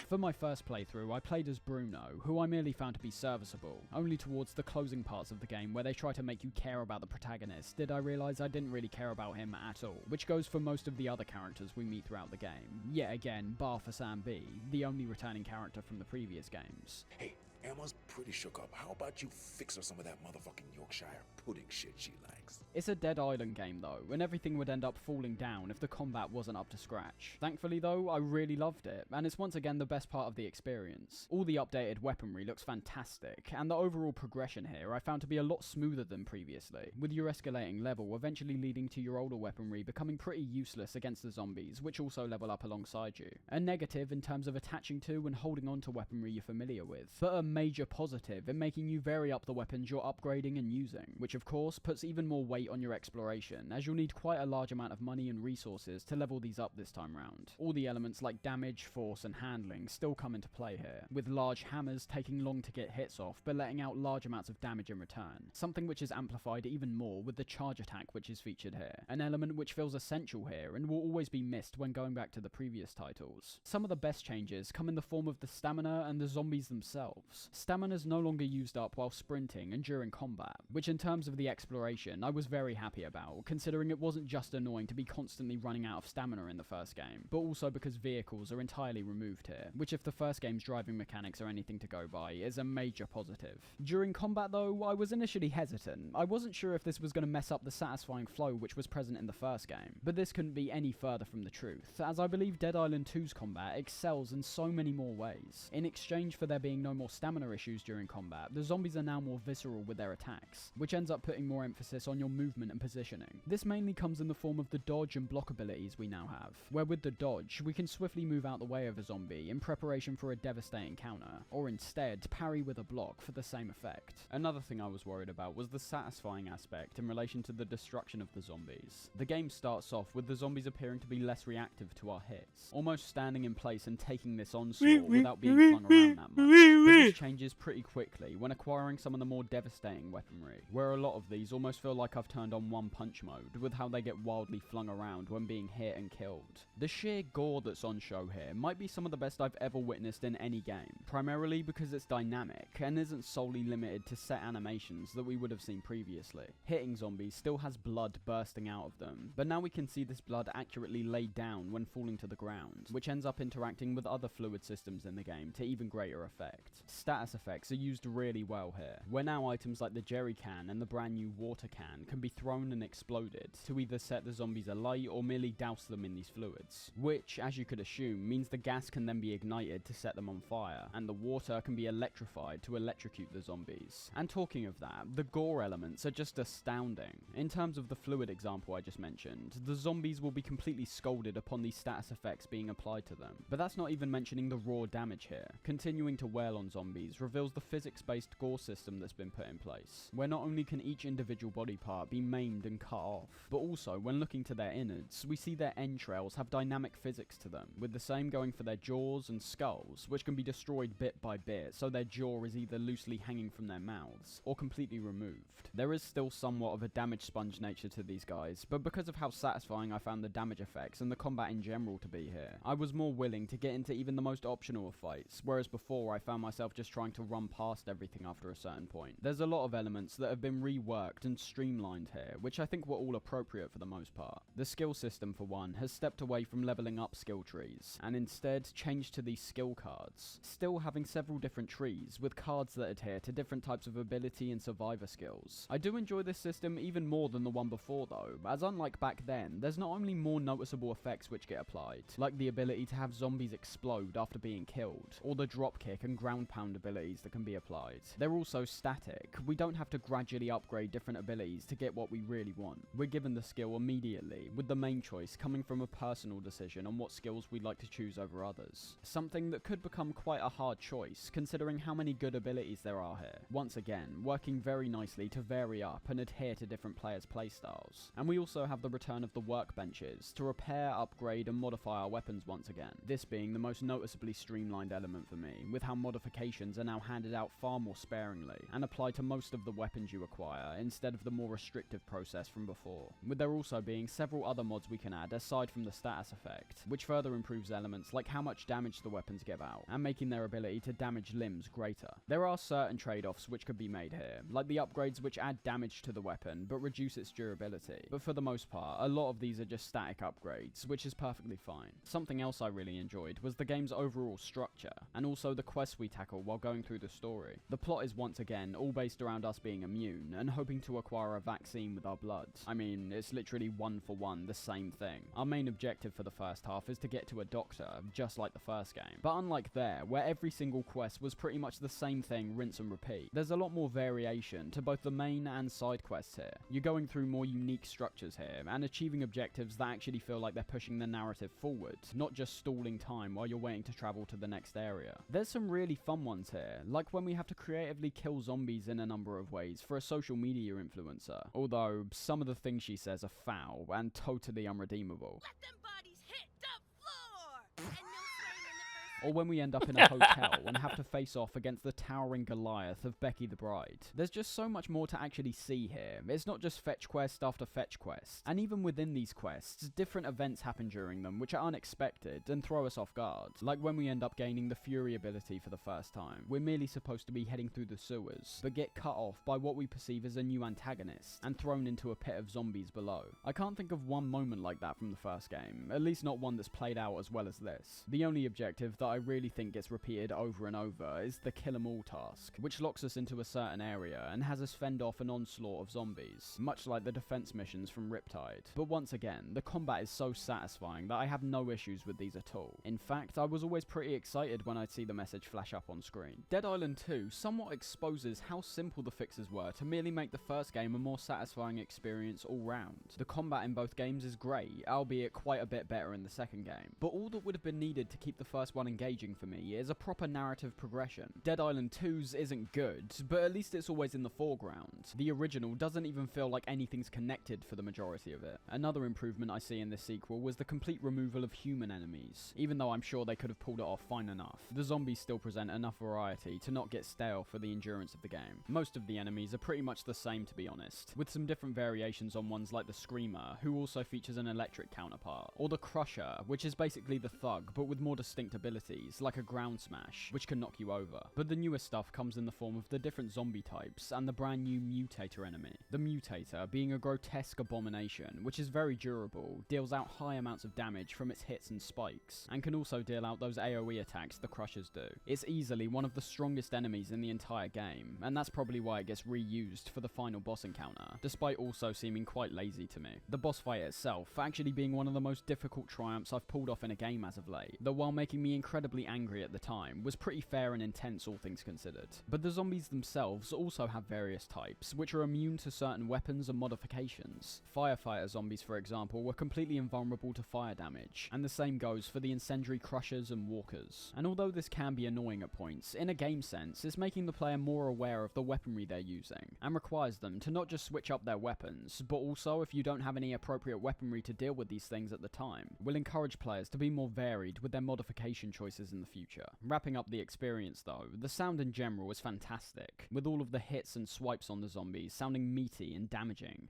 Speaker 2: For my first playthrough, I played as Bruno, who I merely found to be serviceable. Only towards the closing parts of the game, where they try to make you care about the protagonist, did I realise I didn't really care about him at all, which goes for most of the other characters we meet throughout the game. Yet again, bar for Sam B, the only returning character from the previous games.
Speaker 6: Hey, Emma's pretty shook up. How about you fix her some of that motherfucking Yorkshire pudding shit she likes?
Speaker 2: It's a Dead Island game though, and everything would end up falling down if the combat wasn't up to scratch. Thankfully though, I really loved it, and it's once again the best part of the experience. All the updated weaponry looks fantastic, and the overall progression here I found to be a lot smoother than previously, with your escalating level eventually leading to your older weaponry becoming pretty useless against the zombies, which also level up alongside you. A negative in terms of attaching to and holding on to weaponry you're familiar with, but a major positive in making you vary up the weapons you're upgrading and using, which of course puts even more weight on your exploration, as you'll need quite a large amount of money and resources to level these up this time round. All the elements like damage, force and handling still come into play here, with large hammers taking long to get hits off but letting out large amounts of damage in return, something which is amplified even more with the charge attack which is featured here, an element which feels essential here and will always be missed when going back to the previous titles. Some of the best changes come in the form of the stamina and the zombies themselves. Stamina is no longer used up while sprinting and during combat, which in terms of the exploration I was very happy about, considering it wasn't just annoying to be constantly running out of stamina in the first game, but also because vehicles are entirely removed here, which if the first game's driving mechanics are anything to go by, is a major positive. During combat though, I was initially hesitant. I wasn't sure if this was going to mess up the satisfying flow which was present in the first game, but this couldn't be any further from the truth, as I believe Dead Island 2's combat excels in so many more ways. In exchange for there being no more stamina issues during combat, the zombies are now more visceral with their attacks, which ends up putting more emphasis on your movement and positioning. This mainly comes in the form of the dodge and block abilities we now have, where with the dodge, we can swiftly move out the way of a zombie in preparation for a devastating counter, or instead parry with a block for the same effect. Another thing I was worried about was the satisfying aspect in relation to the destruction of the zombies. The game starts off with the zombies appearing to be less reactive to our hits, almost standing in place and taking this onslaught without being flung around that much. But this changes pretty quickly when acquiring some of the more devastating weaponry, where a lot of these almost feel like I've turned on one punch mode, with how they get wildly flung around when being hit and killed. The sheer gore that's on show here might be some of the best I've ever witnessed in any game, primarily because it's dynamic and isn't solely limited to set animations that we would have seen previously. Hitting zombies still has blood bursting out of them, but now we can see this blood accurately laid down when falling to the ground, which ends up interacting with other fluid systems in the game to even greater effect. Status effects are used really well here, where now items like the jerry can and the brand new water can can be thrown and exploded to either set the zombies alight or merely douse them in these fluids, which, as you could assume, means the gas can then be ignited to set them on fire, and the water can be electrified to electrocute the zombies. And talking of that, the gore elements are just astounding. In terms of the fluid example I just mentioned, the zombies will be completely scalded upon these status effects being applied to them, but that's not even mentioning the raw damage here. Continuing to wail on zombies reveals the physics-based gore system that's been put in place, where not only can each individual body part be maimed and cut off, but also when looking to their innards, we see their entrails have dynamic physics to them, with the same going for their jaws and skulls, which can be destroyed bit by bit, so their jaw is either loosely hanging from their mouths, or completely removed. There is still somewhat of a damage sponge nature to these guys, but because of how satisfying I found the damage effects and the combat in general to be here, I was more willing to get into even the most optional of fights, whereas before I found myself just trying to run past everything after a certain point. There's a lot of elements that have been reworked and streamlined here, which I think were all appropriate for the most part. The skill system, for one, has stepped away from leveling up skill trees, and instead changed to these skill cards, still having several different trees, with cards that adhere to different types of ability and survivor skills. I do enjoy this system even more than the one before though, as unlike back then, there's not only more noticeable effects which get applied, like the ability to have zombies explode after being killed, or the dropkick and ground pound abilities that can be applied. They're also static. We don't have to gradually upgrade different abilities to get what we really want. We're given the skill immediately, with the main choice coming from a personal decision on what skills we'd like to choose over others. Something that could become quite a hard choice, considering how many good abilities there are here. Once again, working very nicely to vary up and adhere to different players' playstyles. And we also have the return of the workbenches to repair, upgrade, and modify our weapons once again. This being the most noticeably streamlined element for me, with how modifications are now handed out far more sparingly, and apply to most of the weapons you acquire, instead of the more restrictive process from before. With there also being several other mods we can add aside from the status effect, which further improves elements like how much damage the weapons give out, and making their ability to damage limbs greater. There are certain trade-offs which could be made here, like the upgrades which add damage to the weapon but reduce its durability, but for the most part, a lot of these are just static upgrades, which is perfectly fine. Something else I really enjoyed was the game's overall structure, and also the quests we tackle while going through the story. The plot is once again all based around us being immune, and hoping to acquire a vaccine with our blood. I mean, it's literally one for one the same thing. Our main objective for the first half is to get to a doctor, just like the first game. But unlike there, where every single quest was pretty much the same thing, rinse and repeat, there's a lot more variation to both the main and side quests here. You're going through more unique structures here, and achieving objectives that actually feel like they're pushing the narrative forward, not just stalling time while you're waiting to travel to the next area. There's some really fun ones here, like when we have to creatively kill zombies in a number of ways for a social media influencer, although some of the things she says are foul and totally unredeemable.
Speaker 7: Let them bodies hit the floor! And no swearing in the first
Speaker 2: Or when we end up in a hotel and have to face off against the towering Goliath of Becky the Bride. There's just so much more to actually see here. It's not just fetch quest after fetch quest. And even within these quests, different events happen during them which are unexpected and throw us off guard. Like when we end up gaining the Fury ability for the first time. We're merely supposed to be heading through the sewers, but get cut off by what we perceive as a new antagonist, and thrown into a pit of zombies below. I can't think of one moment like that from the first game, at least not one that's played out as well as this. The only objective that I really think gets repeated over and over is the kill 'em all task, which locks us into a certain area and has us fend off an onslaught of zombies, much like the defense missions from Riptide. But once again, the combat is so satisfying that I have no issues with these at all. In fact, I was always pretty excited when I'd see the message flash up on screen. Dead Island 2 somewhat exposes how simple the fixes were to merely make the first game a more satisfying experience all round. The combat in both games is great, albeit quite a bit better in the second game, but all that would have been needed to keep the first one engaging for me is a proper narrative progression. Dead Island 2's isn't good, but at least it's always in the foreground. The original doesn't even feel like anything's connected for the majority of it. Another improvement I see in this sequel was the complete removal of human enemies, even though I'm sure they could have pulled it off fine enough. The zombies still present enough variety to not get stale for the endurance of the game. Most of the enemies are pretty much the same, to be honest, with some different variations on ones like the Screamer, who also features an electric counterpart, or the Crusher, which is basically the Thug, but with more distinct abilities, like a ground smash, which can knock you over. But the newest stuff comes in the form of the different zombie types, and the brand new Mutator enemy. The Mutator being a grotesque abomination, which is very durable, deals out high amounts of damage from its hits and spikes, and can also deal out those AoE attacks the Crushers do. It's easily one of the strongest enemies in the entire game, and that's probably why it gets reused for the final boss encounter, despite also seeming quite lazy to me. The boss fight itself actually being one of the most difficult triumphs I've pulled off in a game as of late, though while making me incredibly angry at the time, was pretty fair and intense all things considered. But the zombies themselves also have various types, which are immune to certain weapons and modifications. Firefighter zombies, for example, were completely invulnerable to fire damage, and the same goes for the incendiary Crushers and Walkers. And although this can be annoying at points, in a game sense, it's making the player more aware of the weaponry they're using, and requires them to not just switch up their weapons, but also, if you don't have any appropriate weaponry to deal with these things at the time, will encourage players to be more varied with their modification choices in the future. Wrapping up the experience though, the sound in general is fantastic, with all of the hits and swipes on the zombies sounding meaty and damaging.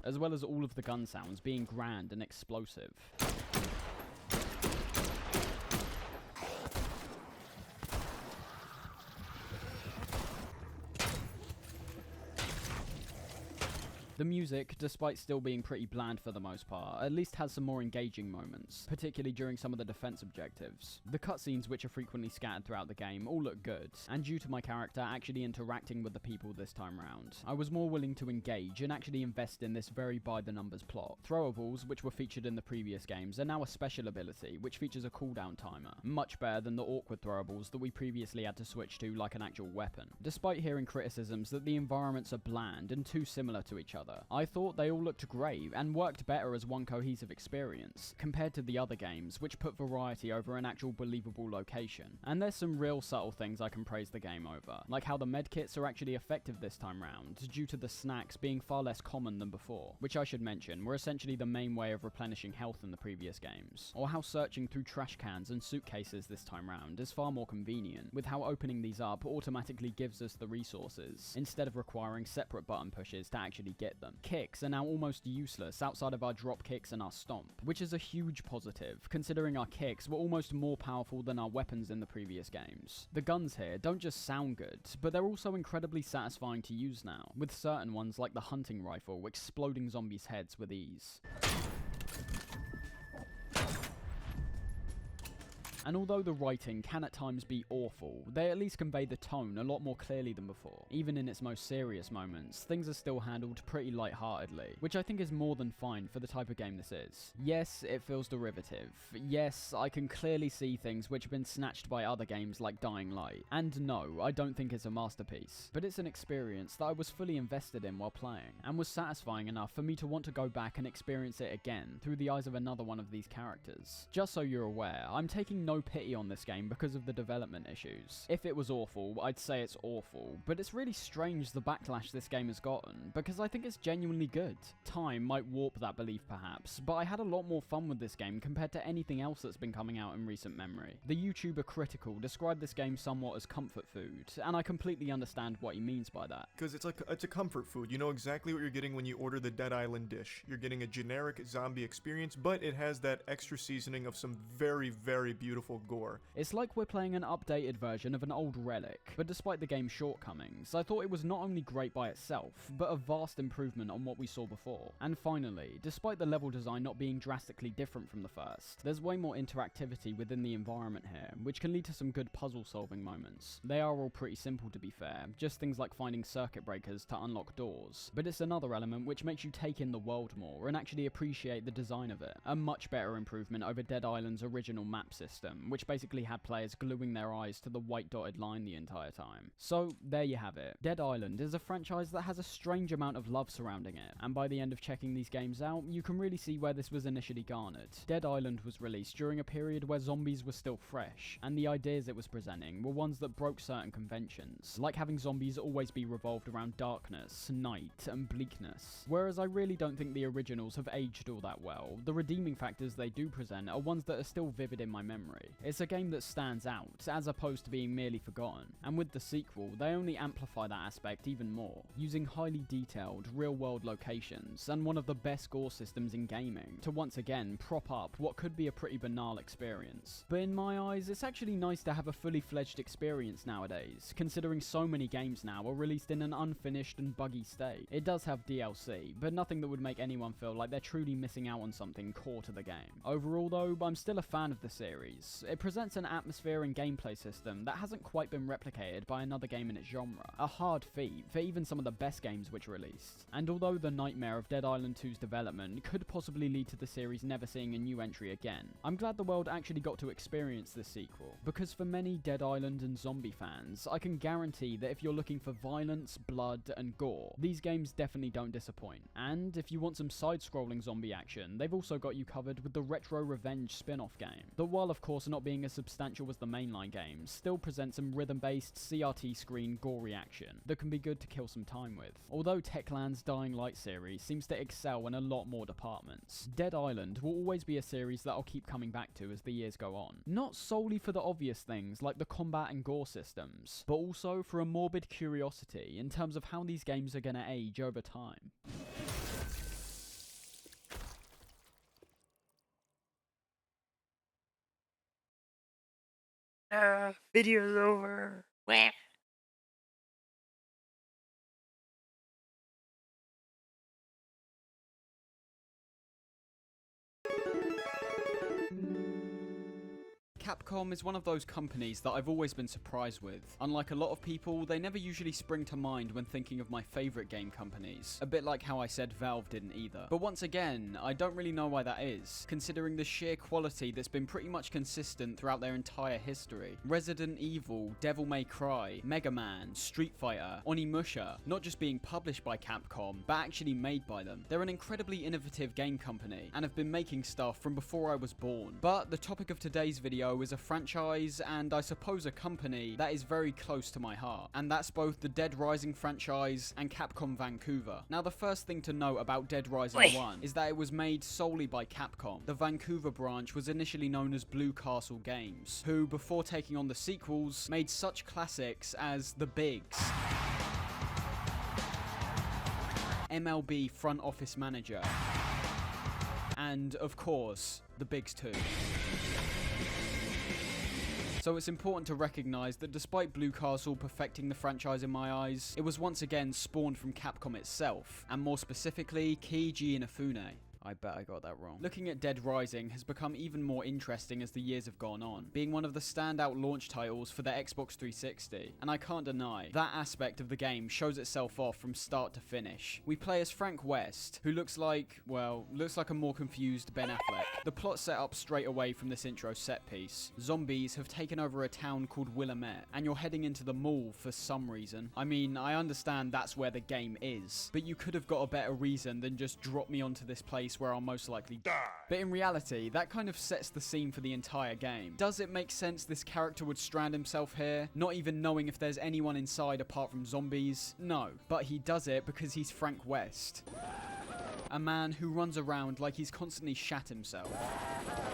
Speaker 2: As well as all of the gun sounds being grand and explosive. The music, despite still being pretty bland for the most part, at least has some more engaging moments, particularly during some of the defense objectives. The cutscenes, which are frequently scattered throughout the game, all look good, and due to my character actually interacting with the people this time round, I was more willing to engage and actually invest in this very by-the-numbers plot. Throwables, which were featured in the previous games, are now a special ability, which features a cooldown timer, much better than the awkward throwables that we previously had to switch to like an actual weapon. Despite hearing criticisms that the environments are bland and too similar to each other, I thought they all looked great and worked better as one cohesive experience, compared to the other games, which put variety over an actual believable location. And there's some real subtle things I can praise the game over, like how the medkits are actually effective this time round, due to the snacks being far less common than before, which I should mention were essentially the main way of replenishing health in the previous games, or how searching through trash cans and suitcases this time round is far more convenient, with how opening these up automatically gives us the resources, instead of requiring separate button pushes to actually get them. Kicks are now almost useless outside of our drop kicks and our stomp, which is a huge positive, considering our kicks were almost more powerful than our weapons in the previous games. The guns here don't just sound good, but they're also incredibly satisfying to use now, with certain ones like the hunting rifle exploding zombies' heads with ease. And although the writing can at times be awful, they at least convey the tone a lot more clearly than before. Even in its most serious moments, things are still handled pretty lightheartedly, which I think is more than fine for the type of game this is. Yes, it feels derivative. Yes, I can clearly see things which have been snatched by other games like Dying Light. And no, I don't think it's a masterpiece, but it's an experience that I was fully invested in while playing, and was satisfying enough for me to want to go back and experience it again through the eyes of another one of these characters. Just so you're aware, I'm taking no pity on this game because of the development issues. If it was awful, I'd say it's awful, but it's really strange the backlash this game has gotten, because I think it's genuinely good. Time might warp that belief perhaps, but I had a lot more fun with this game compared to anything else that's been coming out in recent memory. The YouTuber Critical described this game somewhat as comfort food, and I completely understand what he means by that.
Speaker 8: Because it's a comfort food. You know exactly what you're getting when you order the Dead Island dish. You're getting a generic zombie experience, but it has that extra seasoning of some very, very beautiful gore.
Speaker 2: It's like we're playing an updated version of an old relic, but despite the game's shortcomings, I thought it was not only great by itself, but a vast improvement on what we saw before. And finally, despite the level design not being drastically different from the first, there's way more interactivity within the environment here, which can lead to some good puzzle solving moments. They are all pretty simple to be fair, just things like finding circuit breakers to unlock doors, but it's another element which makes you take in the world more and actually appreciate the design of it. A much better improvement over Dead Island's original map system, which basically had players gluing their eyes to the white dotted line the entire time. So there you have it. Dead Island is a franchise that has a strange amount of love surrounding it, and by the end of checking these games out, you can really see where this was initially garnered. Dead Island was released during a period where zombies were still fresh, and the ideas it was presenting were ones that broke certain conventions, like having zombies always be revolved around darkness, night, and bleakness. Whereas I really don't think the originals have aged all that well, the redeeming factors they do present are ones that are still vivid in my memory. It's a game that stands out, as opposed to being merely forgotten, and with the sequel, they only amplify that aspect even more, using highly detailed, real-world locations, and one of the best gore systems in gaming, to once again prop up what could be a pretty banal experience. But in my eyes, it's actually nice to have a fully fledged experience nowadays, considering so many games now are released in an unfinished and buggy state. It does have DLC, but nothing that would make anyone feel like they're truly missing out on something core to the game. Overall though, I'm still a fan of the series. It presents an atmosphere and gameplay system that hasn't quite been replicated by another game in its genre, a hard feat for even some of the best games which released. And although the nightmare of Dead Island 2's development could possibly lead to the series never seeing a new entry again, I'm glad the world actually got to experience this sequel, because for many Dead Island and zombie fans, I can guarantee that if you're looking for violence, blood, and gore, these games definitely don't disappoint. And if you want some side-scrolling zombie action, they've also got you covered with the Retro Revenge spin-off game, that while of course not being as substantial as the mainline games, still presents some rhythm-based CRT screen gory action that can be good to kill some time with. Although Techland's Dying Light series seems to excel in a lot more departments, Dead Island will always be a series that I'll keep coming back to as the years go on. Not solely for the obvious things like the combat and gore systems, but also for a morbid curiosity in terms of how these games are gonna age over time.
Speaker 1: Video's over. Wah.
Speaker 2: Capcom is one of those companies that I've always been surprised with. Unlike a lot of people, they never usually spring to mind when thinking of my favourite game companies. A bit like how I said Valve didn't either. But once again, I don't really know why that is, considering the sheer quality that's been pretty much consistent throughout their entire history. Resident Evil, Devil May Cry, Mega Man, Street Fighter, Onimusha, not just being published by Capcom, but actually made by them. They're an incredibly innovative game company, and have been making stuff from before I was born. But the topic of today's video is a franchise, and I suppose a company, that is very close to my heart. And that's both the Dead Rising franchise and Capcom Vancouver. Now, the first thing to note about Dead Rising 1 is that it was made solely by Capcom. The Vancouver branch was initially known as Blue Castle Games, who, before taking on the sequels, made such classics as The Bigs, MLB Front Office Manager, and, of course, The Bigs 2. So it's important to recognise that despite Blue Castle perfecting the franchise in my eyes, it was once again spawned from Capcom itself, and more specifically, Keiji Inafune. I bet I got that wrong. Looking at Dead Rising has become even more interesting as the years have gone on, being one of the standout launch titles for the Xbox 360, and I can't deny, that aspect of the game shows itself off from start to finish. We play as Frank West, who looks like a more confused Ben Affleck. The plot set up straight away from this intro set piece. Zombies have taken over a town called Willamette, and you're heading into the mall for some reason. I mean, I understand that's where the game is, but you could have got a better reason than just drop me onto this place where I'll most likely die. But in reality, that kind of sets the scene for the entire game. Does it make sense this character would strand himself here, not even knowing if there's anyone inside apart from zombies? No. But he does it because he's Frank West, a man who runs around like he's constantly shat himself.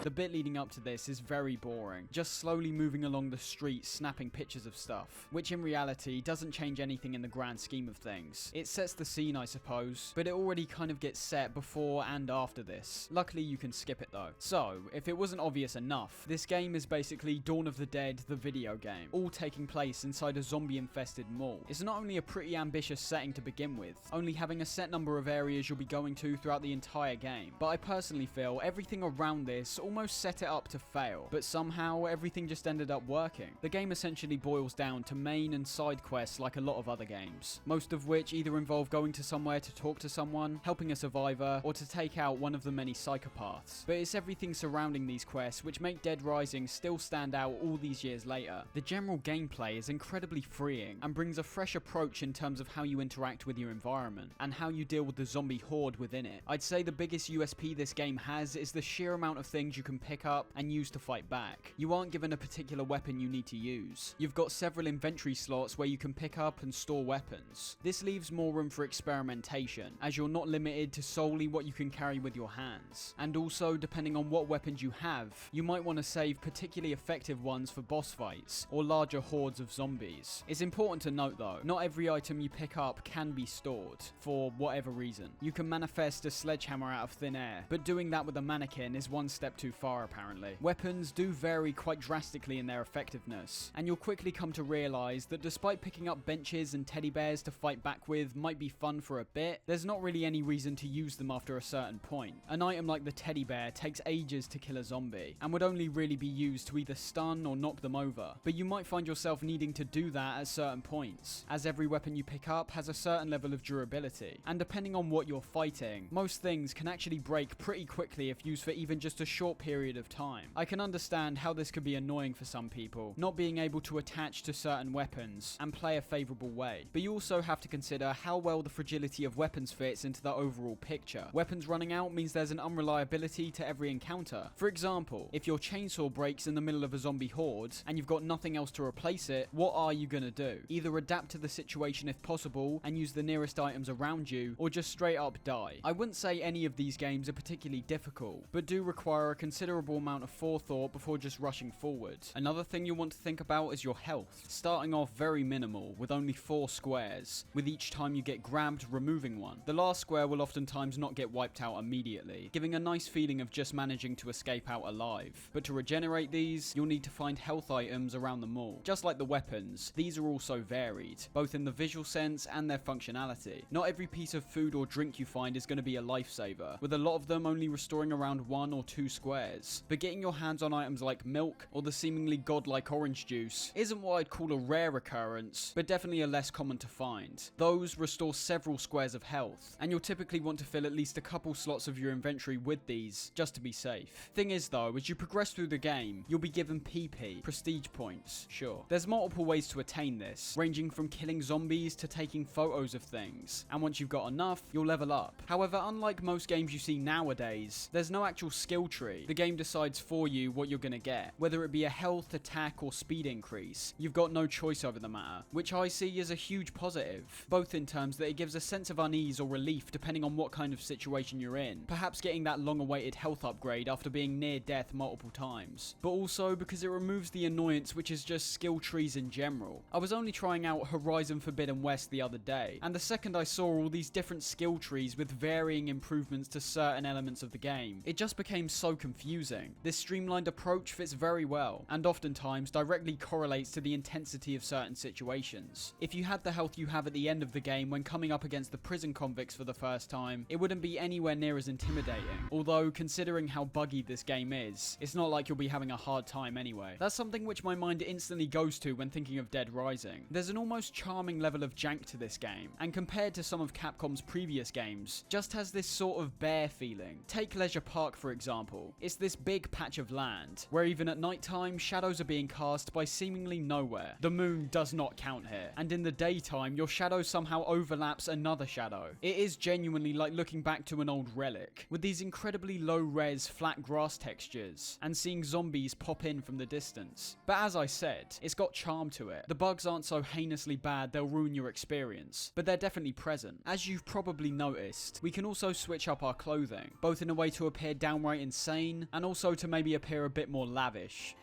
Speaker 2: The bit leading up to this is very boring, just slowly moving along the street snapping pictures of stuff, which in reality doesn't change anything in the grand scheme of things. It sets the scene, I suppose, but it already kind of gets set before and after this. Luckily you can skip it though. So, if it wasn't obvious enough, this game is basically Dawn of the Dead, the video game, all taking place inside a zombie-infested mall. It's not only a pretty ambitious setting to begin with, only having a set number of areas you'll be going to throughout the entire game, but I personally feel everything around this almost set it up to fail, but somehow everything just ended up working. The game essentially boils down to main and side quests like a lot of other games, most of which either involve going to somewhere to talk to someone, helping a survivor, or to take out one of the many psychopaths. But it's everything surrounding these quests which make Dead Rising still stand out all these years later. The general gameplay is incredibly freeing and brings a fresh approach in terms of how you interact with your environment and how you deal with the zombie horde within it. I'd say the biggest USP this game has is the sheer amount of things you can pick up and use to fight back. You aren't given a particular weapon you need to use. You've got several inventory slots where you can pick up and store weapons. This leaves more room for experimentation, as you're not limited to solely what you can carry with your hands. And also, depending on what weapons you have, you might want to save particularly effective ones for boss fights or larger hordes of zombies. It's important to note though, not every item you pick up can be stored, for whatever reason. You can manifest a sledgehammer out of thin air, but doing that with a mannequin is one step too far apparently. Weapons do vary quite drastically in their effectiveness, and you'll quickly come to realise that despite picking up benches and teddy bears to fight back with might be fun for a bit, there's not really any reason to use them after a certain point. An item like the teddy bear takes ages to kill a zombie, and would only really be used to either stun or knock them over, but you might find yourself needing to do that at certain points, as every weapon you pick up has a certain level of durability, and depending on what you're fighting, most things can actually break pretty quickly if used for even just a short period of time. I can understand how this could be annoying for some people, not being able to attach to certain weapons and play a favourable way, but you also have to consider how well the fragility of weapons fits into the overall picture. Weapons running out means there's an unreliability to every encounter. For example, if your chainsaw breaks in the middle of a zombie horde and you've got nothing else to replace it, what are you gonna do? Either adapt to the situation if possible and use the nearest items around you, or just straight up die. I wouldn't say any of these games are particularly difficult, but do require a considerable amount of forethought before just rushing forward. Another thing you'll want to think about is your health, starting off very minimal with only 4 squares, with each time you get grabbed removing one. The last square will oftentimes not get wiped out immediately, giving a nice feeling of just managing to escape out alive. But to regenerate these, you'll need to find health items around the mall. Just like the weapons, these are also varied, both in the visual sense and their functionality. Not every piece of food or drink you find is going to be a lifesaver, with a lot of them only restoring around 1 or 2 squares. But getting your hands on items like milk or the seemingly godlike orange juice isn't what I'd call a rare occurrence, but definitely a less common to find. Those restore several squares of health, and you'll typically want to fill at least a couple slots of your inventory with these, just to be safe. Thing is though, as you progress through the game, you'll be given PP, prestige points, sure. There's multiple ways to attain this, ranging from killing zombies to taking photos of things, and once you've got enough, you'll level up. However, unlike most games you see nowadays, there's no actual skill tree. The game decides for you what you're gonna get, whether it be a health, attack, or speed increase. You've got no choice over the matter, which I see as a huge positive, both in terms that it gives a sense of unease or relief depending on what kind of situation you're in, perhaps getting that long-awaited health upgrade after being near death multiple times, but also because it removes the annoyance which is just skill trees in general. I was only trying out Horizon Forbidden West the other day, and the second I saw all these different skill trees with varying improvements to certain elements of the game, it just became so confusing. This streamlined approach fits very well, and oftentimes directly correlates to the intensity of certain situations. If you had the health you have at the end of the game when coming up against the prison convicts for the first time, it wouldn't be anywhere near as intimidating. Although, considering how buggy this game is, it's not like you'll be having a hard time anyway. That's something which my mind instantly goes to when thinking of Dead Rising. There's an almost charming level of jank to this game, and compared to some of Capcom's previous games, just has this sort of bare feeling. Take Leisure Park for example. It's this big patch of land, where even at night time, shadows are being cast by seemingly nowhere. The moon does not count here, and in the daytime, your shadow somehow overlaps another shadow. It is genuinely like looking back to an old relic, with these incredibly low-res, flat grass textures, and seeing zombies pop in from the distance. But as I said, it's got charm to it. The bugs aren't so heinously bad they'll ruin your experience, but they're definitely present. As you've probably noticed, we can also switch up our clothing, both in a way to appear downright insane, and also to maybe appear a bit more lavish.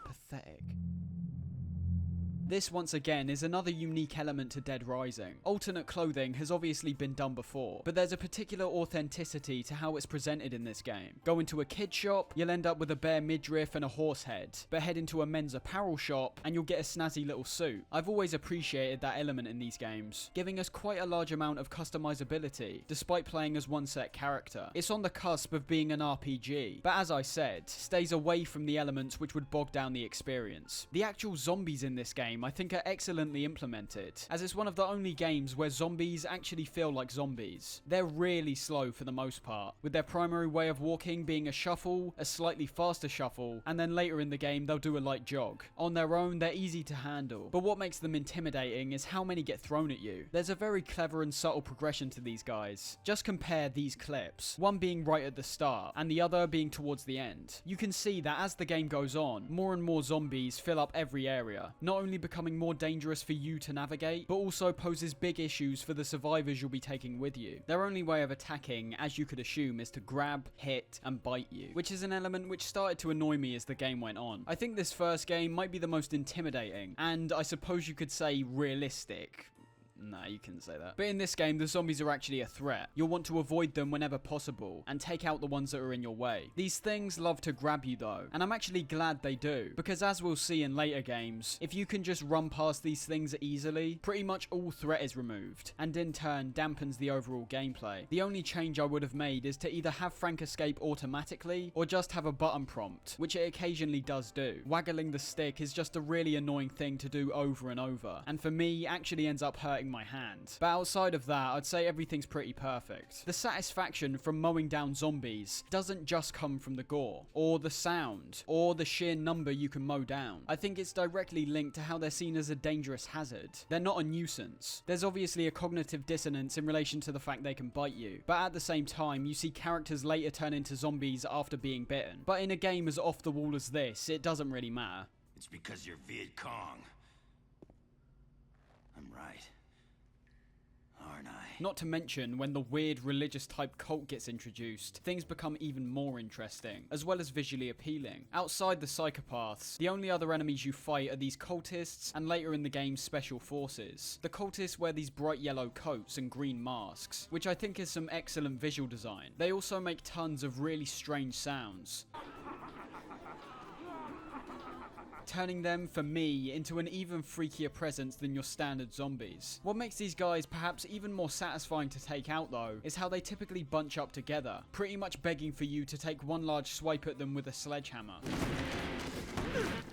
Speaker 2: Pathetic. This, once again, is another unique element to Dead Rising. Alternate clothing has obviously been done before, but there's a particular authenticity to how it's presented in this game. Go into a kid shop, you'll end up with a bare midriff and a horse head, but head into a men's apparel shop, and you'll get a snazzy little suit. I've always appreciated that element in these games, giving us quite a large amount of customizability, despite playing as one set character. It's on the cusp of being an RPG, but as I said, stays away from the elements which would bog down the experience. The actual zombies in this game I think are excellently implemented, as it's one of the only games where zombies actually feel like zombies. They're really slow for the most part, with their primary way of walking being a shuffle, a slightly faster shuffle, and then later in the game they'll do a light jog. On their own, they're easy to handle, but what makes them intimidating is how many get thrown at you. There's a very clever and subtle progression to these guys. Just compare these clips, one being right at the start, and the other being towards the end. You can see that as the game goes on, more and more zombies fill up every area, not only becoming more dangerous for you to navigate, but also poses big issues for the survivors you'll be taking with you. Their only way of attacking, as you could assume, is to grab, hit, and bite you, which is an element which started to annoy me as the game went on. I think this first game might be the most intimidating, and I suppose you could say realistic. Nah, you couldn't say that. But in this game, the zombies are actually a threat. You'll want to avoid them whenever possible, and take out the ones that are in your way. These things love to grab you though, and I'm actually glad they do, because as we'll see in later games, if you can just run past these things easily, pretty much all threat is removed, and in turn dampens the overall gameplay. The only change I would have made is to either have Frank escape automatically, or just have a button prompt, which it occasionally does do. Waggling the stick is just a really annoying thing to do over and over, and for me, actually ends up hurting my hand. But outside of that, I'd say everything's pretty perfect. The satisfaction from mowing down zombies doesn't just come from the gore, or the sound, or the sheer number you can mow down. I think it's directly linked to how they're seen as a dangerous hazard. They're not a nuisance. There's obviously a cognitive dissonance in relation to the fact they can bite you, but at the same time, you see characters later turn into zombies after being bitten. But in a game as off the wall as this, it doesn't really matter.
Speaker 5: It's because you're Viet Cong. I'm right. Aren't I?
Speaker 2: Not to mention, when the weird religious type cult gets introduced, things become even more interesting, as well as visually appealing. Outside the psychopaths, the only other enemies you fight are these cultists, and later in the game, special forces. The cultists wear these bright yellow coats and green masks, which I think is some excellent visual design. They also make tons of really strange sounds. turning them, for me, into an even freakier presence than your standard zombies. What makes these guys perhaps even more satisfying to take out though, is how they typically bunch up together, pretty much begging for you to take one large swipe at them with a sledgehammer.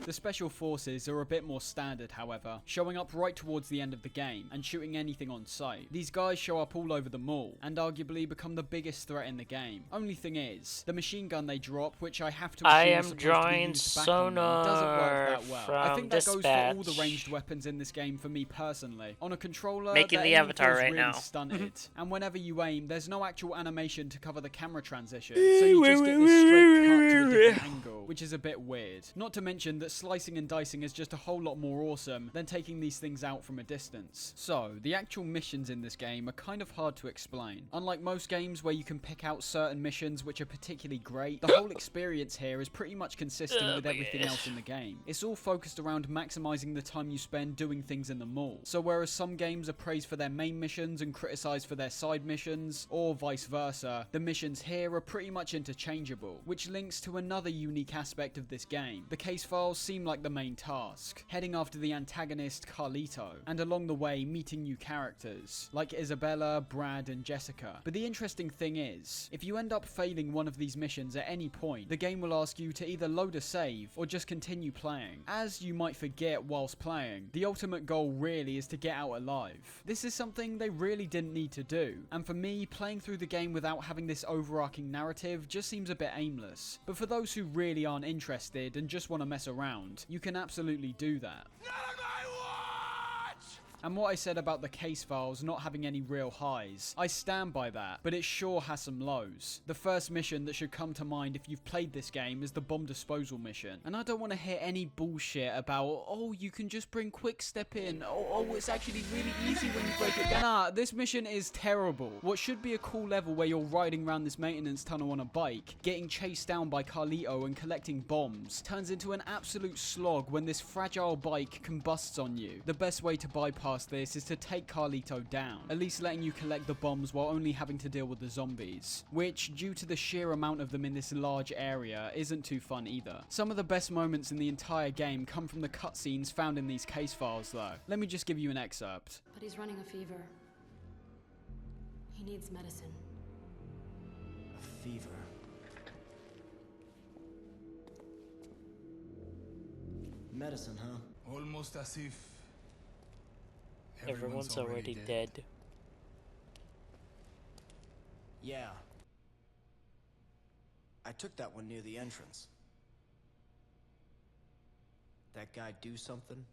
Speaker 2: The special forces are a bit more standard, however, showing up right towards the end of the game and shooting anything on sight. These guys show up all over the mall and arguably become the biggest threat in the game. Only thing is, the machine gun they drop, which I have to assume is supposed to be used back on them, doesn't work that well. I think that goes for all the ranged weapons in this game for me personally. On a controller,
Speaker 1: making the avatar right
Speaker 2: really
Speaker 1: now.
Speaker 2: Stunted, and whenever you aim, there's no actual animation to cover the camera transition, so you just get this straight cut to a different angle, which is a bit weird. Not to mention that slicing and dicing is just a whole lot more awesome than taking these things out from a distance. So, the actual missions in this game are kind of hard to explain. Unlike most games where you can pick out certain missions which are particularly great, the whole experience here is pretty much consistent with everything else in the game. It's all focused around maximizing the time you spend doing things in the mall. So whereas some games are praised for their main missions and criticized for their side missions, or vice versa, the missions here are pretty much interchangeable, which links to another unique aspect of this game. The case files seem like the main task, heading after the antagonist Carlito, and along the way meeting new characters, like Isabella, Brad, and Jessica. But the interesting thing is, if you end up failing one of these missions at any point, the game will ask you to either load a save, or just continue playing. As you might forget whilst playing, the ultimate goal really is to get out alive. This is something they really didn't need to do, and for me, playing through the game without having this overarching narrative just seems a bit aimless. But for those who really aren't interested and just want to mess around, you can absolutely do that. And what I said about the case files not having any real highs, I stand by that, but it sure has some lows. The first mission that should come to mind if you've played this game is the bomb disposal mission. And I don't want to hear any bullshit about, oh, you can just bring quick step in, oh, it's actually really easy when you break it down. Nah, this mission is terrible. What should be a cool level where you're riding around this maintenance tunnel on a bike, getting chased down by Carlito and collecting bombs, turns into an absolute slog when this fragile bike combusts on you. The best way to bypass this is to take Carlito down, at least letting you collect the bombs while only having to deal with the zombies, which, due to the sheer amount of them in this large area, isn't too fun either. Some of the best moments in the entire game come from the cutscenes found in these case files though. Let me just give you an excerpt.
Speaker 9: But he's running a fever. He needs medicine.
Speaker 5: A fever. Medicine, huh?
Speaker 3: Almost as if
Speaker 1: everyone's already dead.
Speaker 5: Yeah. I took that one near the entrance. That guy do something?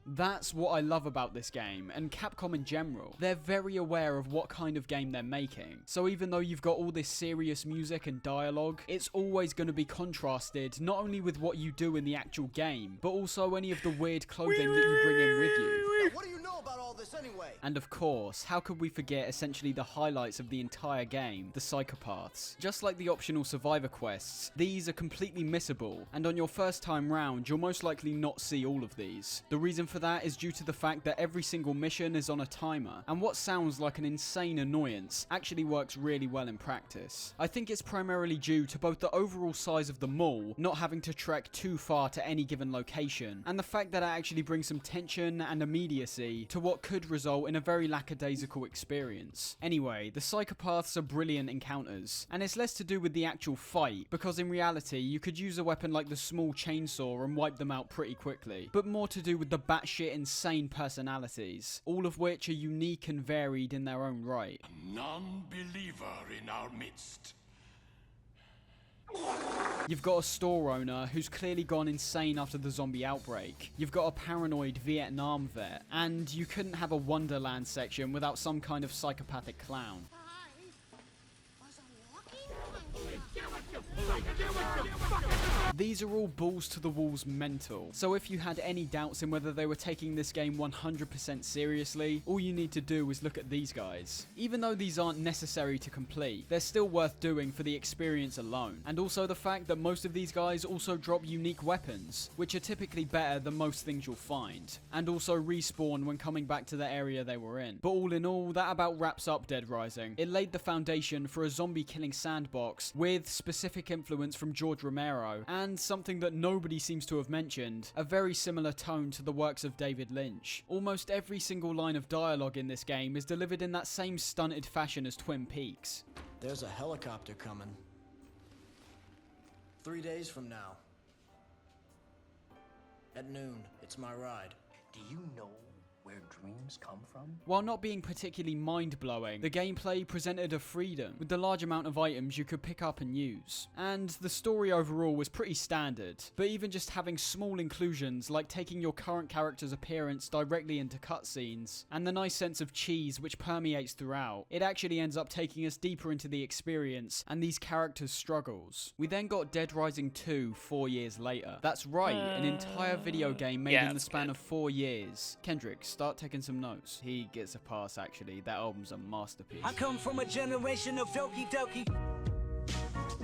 Speaker 2: That's what I love about this game, and Capcom in general. They're very aware of what kind of game they're making. So even though you've got all this serious music and dialogue, it's always going to be contrasted not only with what you do in the actual game, but also any of the weird clothing that you bring in with you.
Speaker 5: Now, what do you know about all this anyway?
Speaker 2: And of course, how could we forget essentially the highlights of the entire game, the psychopaths. Just like the optional survivor quests, these are completely missable, and on your first time round, you'll most likely not see all of these. The reason for that is due to the fact that every single mission is on a timer, and what sounds like an insane annoyance actually works really well in practice. I think it's primarily due to both the overall size of the mall, not having to trek too far to any given location, and the fact that it actually brings some tension and immediacy to what could result in a very lackadaisical experience. Anyway, the psychopaths are brilliant encounters, and it's less to do with the actual fight, because in reality you could use a weapon like the small chainsaw and wipe them out pretty quickly, but more to do with the batshit insane personalities, all of which are unique and varied in their own right.
Speaker 3: Non-believer in our midst.
Speaker 2: You've got a store owner who's clearly gone insane after the zombie outbreak. You've got a paranoid Vietnam vet, and you couldn't have a Wonderland section without some kind of psychopathic clown. These are all balls to the walls mental, so if you had any doubts in whether they were taking this game 100% seriously, all you need to do is look at these guys. Even though these aren't necessary to complete, they're still worth doing for the experience alone, and also the fact that most of these guys also drop unique weapons, which are typically better than most things you'll find, and also respawn when coming back to the area they were in. But all in all, that about wraps up Dead Rising. It laid the foundation for a zombie killing sandbox with specific influence from George Romero, and something that nobody seems to have mentioned, a very similar tone to the works of David Lynch. Almost every single line of dialogue in this game is delivered in that same stunted fashion as Twin Peaks.
Speaker 5: There's a helicopter coming. 3 days from now. At noon, it's my ride.
Speaker 10: Do you know where dreams come from?
Speaker 2: While not being particularly mind-blowing, the gameplay presented a freedom with the large amount of items you could pick up and use. And the story overall was pretty standard, but even just having small inclusions like taking your current character's appearance directly into cutscenes, and the nice sense of cheese which permeates throughout, it actually ends up taking us deeper into the experience and these characters' struggles. We then got Dead Rising 2 4 years later. That's right, an entire video game made in the span of 4 years. Kendrick, start taking some notes. He gets a pass, actually. That album's a masterpiece.
Speaker 11: I come from a generation of doki doki.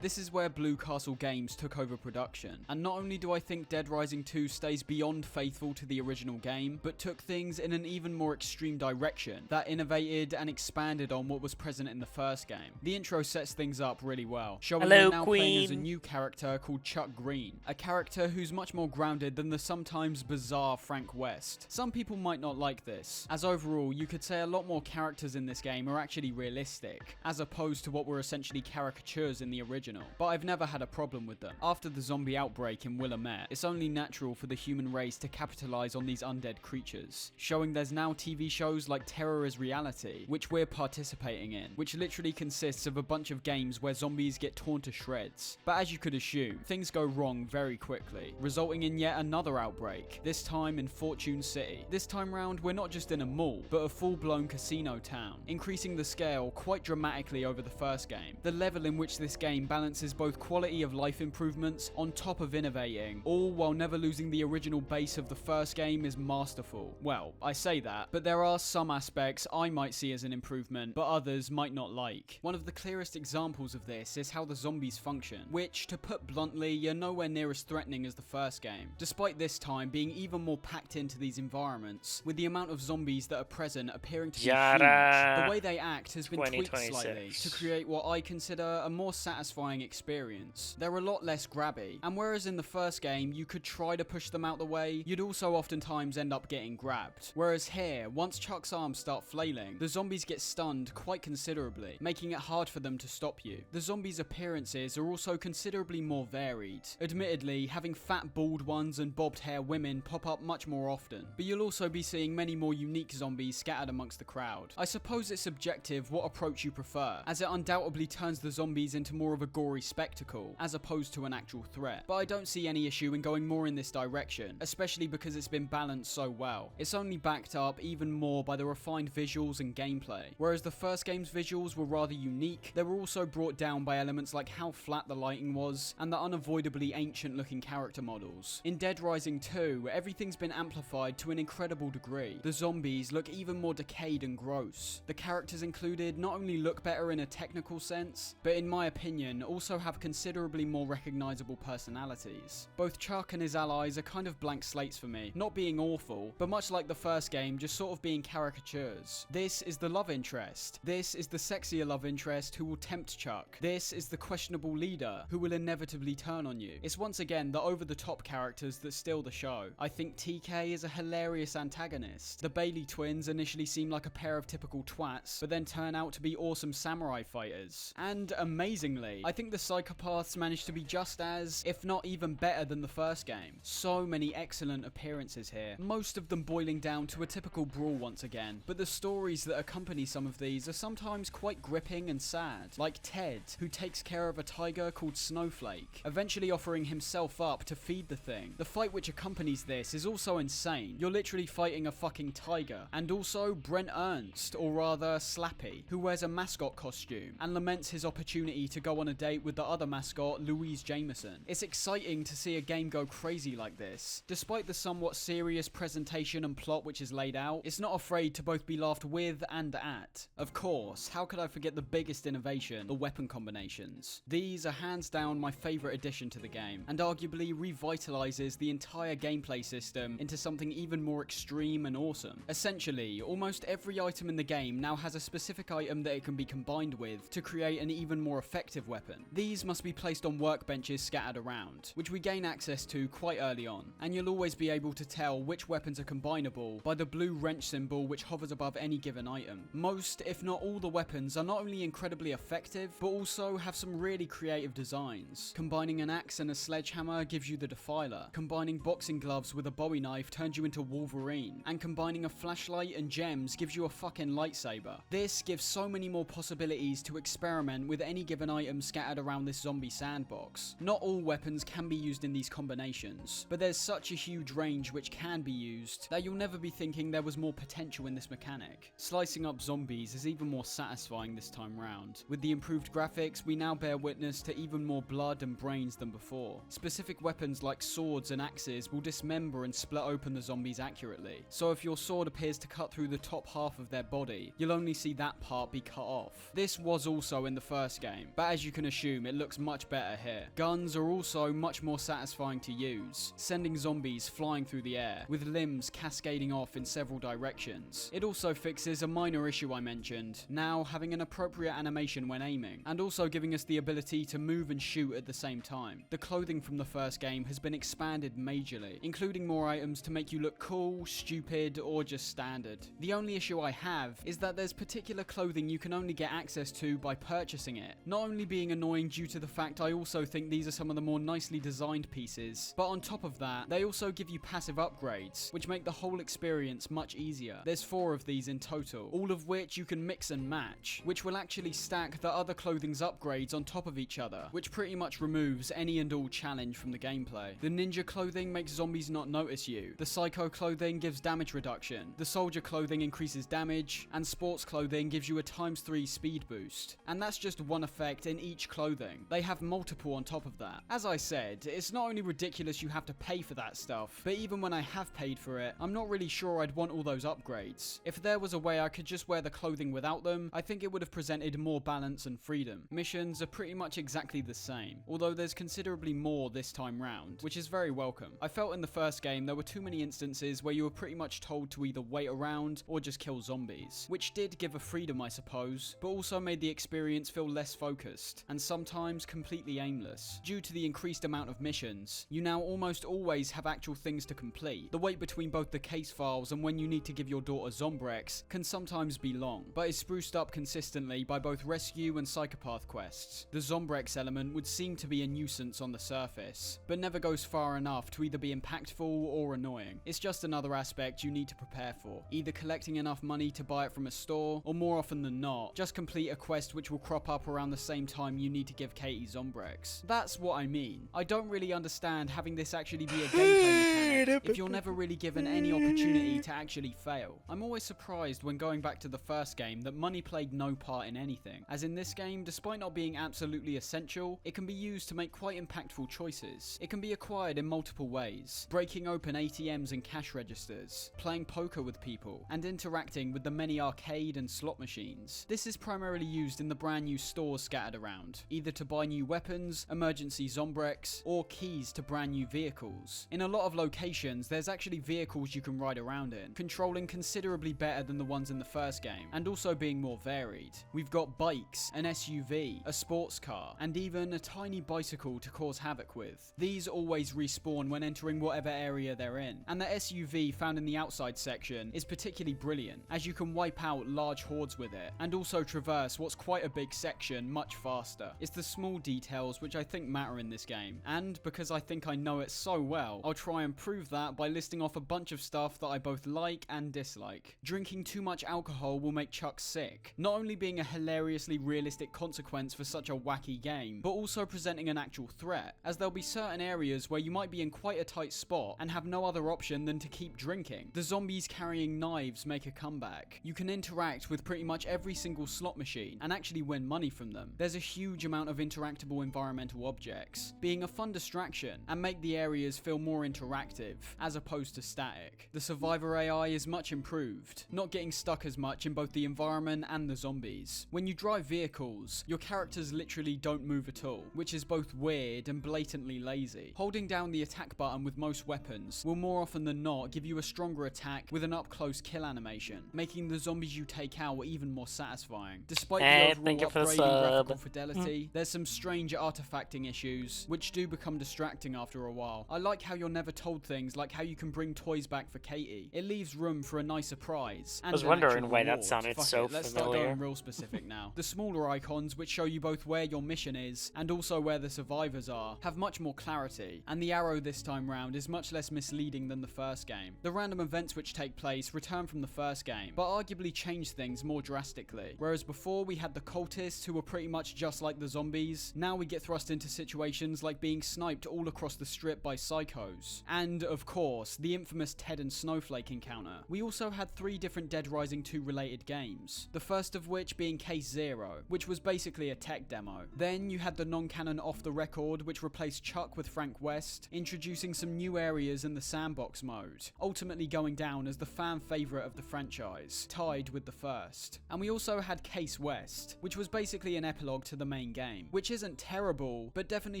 Speaker 2: This is where Blue Castle Games took over production, and not only do I think Dead Rising 2 stays beyond faithful to the original game, but took things in an even more extreme direction that innovated and expanded on what was present in the first game. The intro sets things up really well, showing we're now playing as a new character called Chuck Green, a character who's much more grounded than the sometimes bizarre Frank West. Some people might not like this, as overall you could say a lot more characters in this game are actually realistic, as opposed to what were essentially caricatures in the original, but I've never had a problem with them. After the zombie outbreak in Willamette, it's only natural for the human race to capitalize on these undead creatures, showing there's now TV shows like Terror is Reality, which we're participating in, which literally consists of a bunch of games where zombies get torn to shreds. But as you could assume, things go wrong very quickly, resulting in yet another outbreak, this time in Fortune City. This time round, we're not just in a mall, but a full-blown casino town, increasing the scale quite dramatically over the first game. The level in which this game balances both quality of life improvements on top of innovating, all while never losing the original base of the first game, is masterful. Well, I say that, but there are some aspects I might see as an improvement, but others might not like. One of the clearest examples of this is how the zombies function, which, to put bluntly, are nowhere near as threatening as the first game, despite this time being even more packed into these environments, with the amount of zombies that are present appearing to be huge. The way they act has been tweaked slightly to create what I consider a more satisfying experience. They're a lot less grabby, and whereas in the first game you could try to push them out the way, you'd also oftentimes end up getting grabbed. Whereas here, once Chuck's arms start flailing, the zombies get stunned quite considerably, making it hard for them to stop you. The zombies' appearances are also considerably more varied, admittedly having fat bald ones and bobbed hair women pop up much more often, but you'll also be seeing many more unique zombies scattered amongst the crowd. I suppose it's subjective what approach you prefer, as it undoubtedly turns the zombies into more of a gory spectacle, as opposed to an actual threat. But I don't see any issue in going more in this direction, especially because it's been balanced so well. It's only backed up even more by the refined visuals and gameplay. Whereas the first game's visuals were rather unique, they were also brought down by elements like how flat the lighting was, and the unavoidably ancient looking character models. In Dead Rising 2, everything's been amplified to an incredible degree. The zombies look even more decayed and gross. The characters included not only look better in a technical sense, but in my opinion also have considerably more recognizable personalities. Both Chuck and his allies are kind of blank slates for me, not being awful, but much like the first game, just sort of being caricatures. This is the love interest. This is the sexier love interest who will tempt Chuck. This is the questionable leader who will inevitably turn on you. It's once again the over-the-top characters that steal the show. I think TK is a hilarious antagonist. The Bailey twins initially seem like a pair of typical twats, but then turn out to be awesome samurai fighters. And amazingly, I think the psychopaths managed to be just as, if not even better than the first game. So many excellent appearances here, most of them boiling down to a typical brawl once again, but the stories that accompany some of these are sometimes quite gripping and sad, like Ted, who takes care of a tiger called Snowflake, eventually offering himself up to feed the thing. The fight which accompanies this is also insane. You're literally fighting a fucking tiger. And also Brent Ernst, or rather Slappy, who wears a mascot costume and laments his opportunity to go on a date update with the other mascot, Louise Jameson. It's exciting to see a game go crazy like this. Despite the somewhat serious presentation and plot which is laid out, it's not afraid to both be laughed with and at. Of course, how could I forget the biggest innovation, the weapon combinations? These are hands down my favourite addition to the game, and arguably revitalizes the entire gameplay system into something even more extreme and awesome. Essentially, almost every item in the game now has a specific item that it can be combined with to create an even more effective weapon. These must be placed on workbenches scattered around, which we gain access to quite early on, and you'll always be able to tell which weapons are combinable by the blue wrench symbol which hovers above any given item. Most, if not all, the weapons are not only incredibly effective, but also have some really creative designs. Combining an axe and a sledgehammer gives you the Defiler, combining boxing gloves with a Bowie knife turns you into Wolverine, and combining a flashlight and gems gives you a fucking lightsaber. This gives so many more possibilities to experiment with any given item scattered around this zombie sandbox. Not all weapons can be used in these combinations, but there's such a huge range which can be used that you'll never be thinking there was more potential in this mechanic. Slicing up zombies is even more satisfying this time round. With the improved graphics, we now bear witness to even more blood and brains than before. Specific weapons like swords and axes will dismember and split open the zombies accurately, so if your sword appears to cut through the top half of their body, you'll only see that part be cut off. This was also in the first game, but as you can assume, it looks much better here. Guns are also much more satisfying to use, sending zombies flying through the air, with limbs cascading off in several directions. It also fixes a minor issue I mentioned, now having an appropriate animation when aiming, and also giving us the ability to move and shoot at the same time. The clothing from the first game has been expanded majorly, including more items to make you look cool, stupid, or just standard. The only issue I have is that there's particular clothing you can only get access to by purchasing it, not only being annoying due to the fact I also think these are some of the more nicely designed pieces, but on top of that, they also give you passive upgrades, which make the whole experience much easier. There's 4 of these in total, all of which you can mix and match, which will actually stack the other clothing's upgrades on top of each other, which pretty much removes any and all challenge from the gameplay. The ninja clothing makes zombies not notice you, the psycho clothing gives damage reduction, the soldier clothing increases damage, and sports clothing gives you a ×3 speed boost. And that's just one effect in each clothing. They have multiple on top of that. As I said, it's not only ridiculous you have to pay for that stuff, but even when I have paid for it, I'm not really sure I'd want all those upgrades. If there was a way I could just wear the clothing without them, I think it would have presented more balance and freedom. Missions are pretty much exactly the same, although there's considerably more this time round, which is very welcome. I felt in the first game there were too many instances where you were pretty much told to either wait around or just kill zombies, which did give a freedom I suppose, but also made the experience feel less focused, and sometimes completely aimless. Due to the increased amount of missions, you now almost always have actual things to complete. The wait between both the case files and when you need to give your daughter Zombrex can sometimes be long, but is spruced up consistently by both rescue and psychopath quests. The Zombrex element would seem to be a nuisance on the surface, but never goes far enough to either be impactful or annoying. It's just another aspect you need to prepare for, either collecting enough money to buy it from a store, or more often than not, just complete a quest which will crop up around the same time you need to give Katie Zombrex. That's what I mean. I don't really understand having this actually be a gameplay mechanic if you're never really given any opportunity to actually fail. I'm always surprised when going back to the first game that money played no part in anything, as in this game, despite not being absolutely essential, it can be used to make quite impactful choices. It can be acquired in multiple ways, breaking open ATMs and cash registers, playing poker with people, and interacting with the many arcade and slot machines. This is primarily used in the brand new stores scattered around, either to buy new weapons, emergency Zombrex, or keys to brand new vehicles. In a lot of locations, there's actually vehicles you can ride around in, controlling considerably better than the ones in the first game, and also being more varied. We've got bikes, an SUV, a sports car, and even a tiny bicycle to cause havoc with. These always respawn when entering whatever area they're in, and the SUV found in the outside section is particularly brilliant, as you can wipe out large hordes with it, and also traverse what's quite a big section much faster. It's the small details which I think matter in this game, and because I think I know it so well, I'll try and prove that by listing off a bunch of stuff that I both like and dislike. Drinking too much alcohol will make Chuck sick, not only being a hilariously realistic consequence for such a wacky game, but also presenting an actual threat, as there'll be certain areas where you might be in quite a tight spot and have no other option than to keep drinking. The zombies carrying knives make a comeback. You can interact with pretty much every single slot machine and actually win money from them. There's a huge huge amount of interactable environmental objects, being a fun distraction and make the areas feel more interactive, as opposed to static. The survivor AI is much improved, not getting stuck as much in both the environment and the zombies. When you drive vehicles, your characters literally don't move at all, which is both weird and blatantly lazy. Holding down the attack button with most weapons will more often than not give you a stronger attack with an up-close kill animation, making the zombies you take out even more satisfying. Despite the overall upgrade in graphical fidelity, there's some strange artifacting issues, which do become distracting after a while. I like how you're never told things like how you can bring toys back for Katie. It leaves room for a nice surprise. And
Speaker 1: I was wondering why that sounded so
Speaker 2: Let's
Speaker 1: familiar.
Speaker 2: start going real specific now. The smaller icons, which show you both where your mission is and also where the survivors are, have much more clarity, and the arrow this time round is much less misleading than the first game. The random events which take place return from the first game, but arguably change things more drastically. Whereas before we had the cultists who were pretty much just like the zombies, now we get thrust into situations like being sniped all across the strip by psychos. And, of course, the infamous Ted and Snowflake encounter. We also had 3 different Dead Rising 2 related games, the first of which being Case Zero, which was basically a tech demo. Then you had the non-canon Off the Record, which replaced Chuck with Frank West, introducing some new areas in the sandbox mode, ultimately going down as the fan favourite of the franchise, tied with the first. And we also had Case West, which was basically an epilogue to the main game, which isn't terrible, but definitely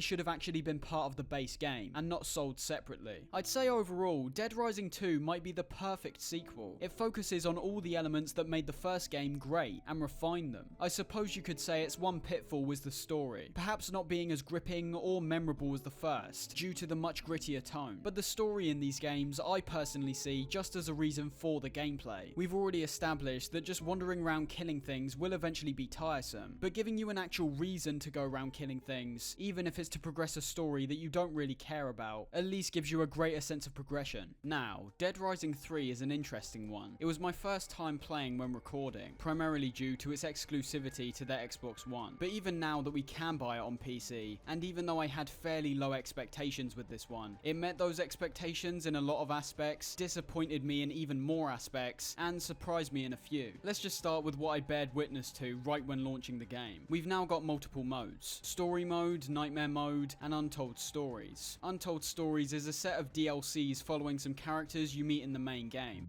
Speaker 2: should have actually been part of the base game, and not sold separately. I'd say overall, Dead Rising 2 might be the perfect sequel. It focuses on all the elements that made the first game great, and refined them. I suppose you could say its one pitfall was the story, perhaps not being as gripping or memorable as the first, due to the much grittier tone. But the story in these games I personally see just as a reason for the gameplay. We've already established that just wandering around killing things will eventually be tiresome, but giving you an actual reason to go around killing things, even if it's to progress a story that you don't really care about, at least gives you a greater sense of progression. Now, Dead Rising 3 is an interesting one. It was my first time playing when recording, primarily due to its exclusivity to their Xbox One. But even now that we can buy it on PC, and even though I had fairly low expectations with this one, it met those expectations in a lot of aspects, disappointed me in even more aspects, and surprised me in a few. Let's just start with what I bared witness to right when launching the game. We've now got multiple modes: Story Mode, Nightmare Mode, and Untold Stories. Untold Stories is a set of DLCs following some characters you meet in the main game.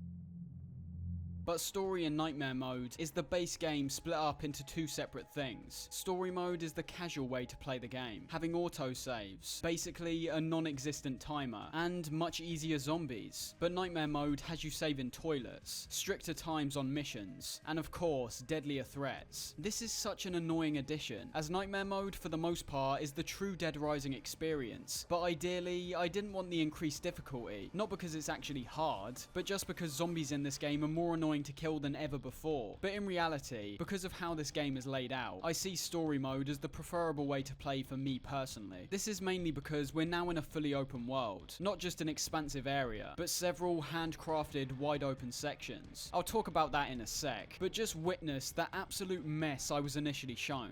Speaker 2: But Story and Nightmare Mode is the base game split up into 2 separate things. Story Mode is the casual way to play the game, having auto-saves, basically a non-existent timer, and much easier zombies. But Nightmare Mode has you save in toilets, stricter times on missions, and of course, deadlier threats. This is such an annoying addition, as Nightmare Mode for the most part is the true Dead Rising experience, but ideally, I didn't want the increased difficulty, not because it's actually hard, but just because zombies in this game are more annoying to kill than ever before. But in reality, because of how this game is laid out, I see Story Mode as the preferable way to play for me personally. This is mainly because we're now in a fully open world, not just an expansive area, but several handcrafted wide open sections. I'll talk about that in a sec, but just witness that absolute mess I was initially shown.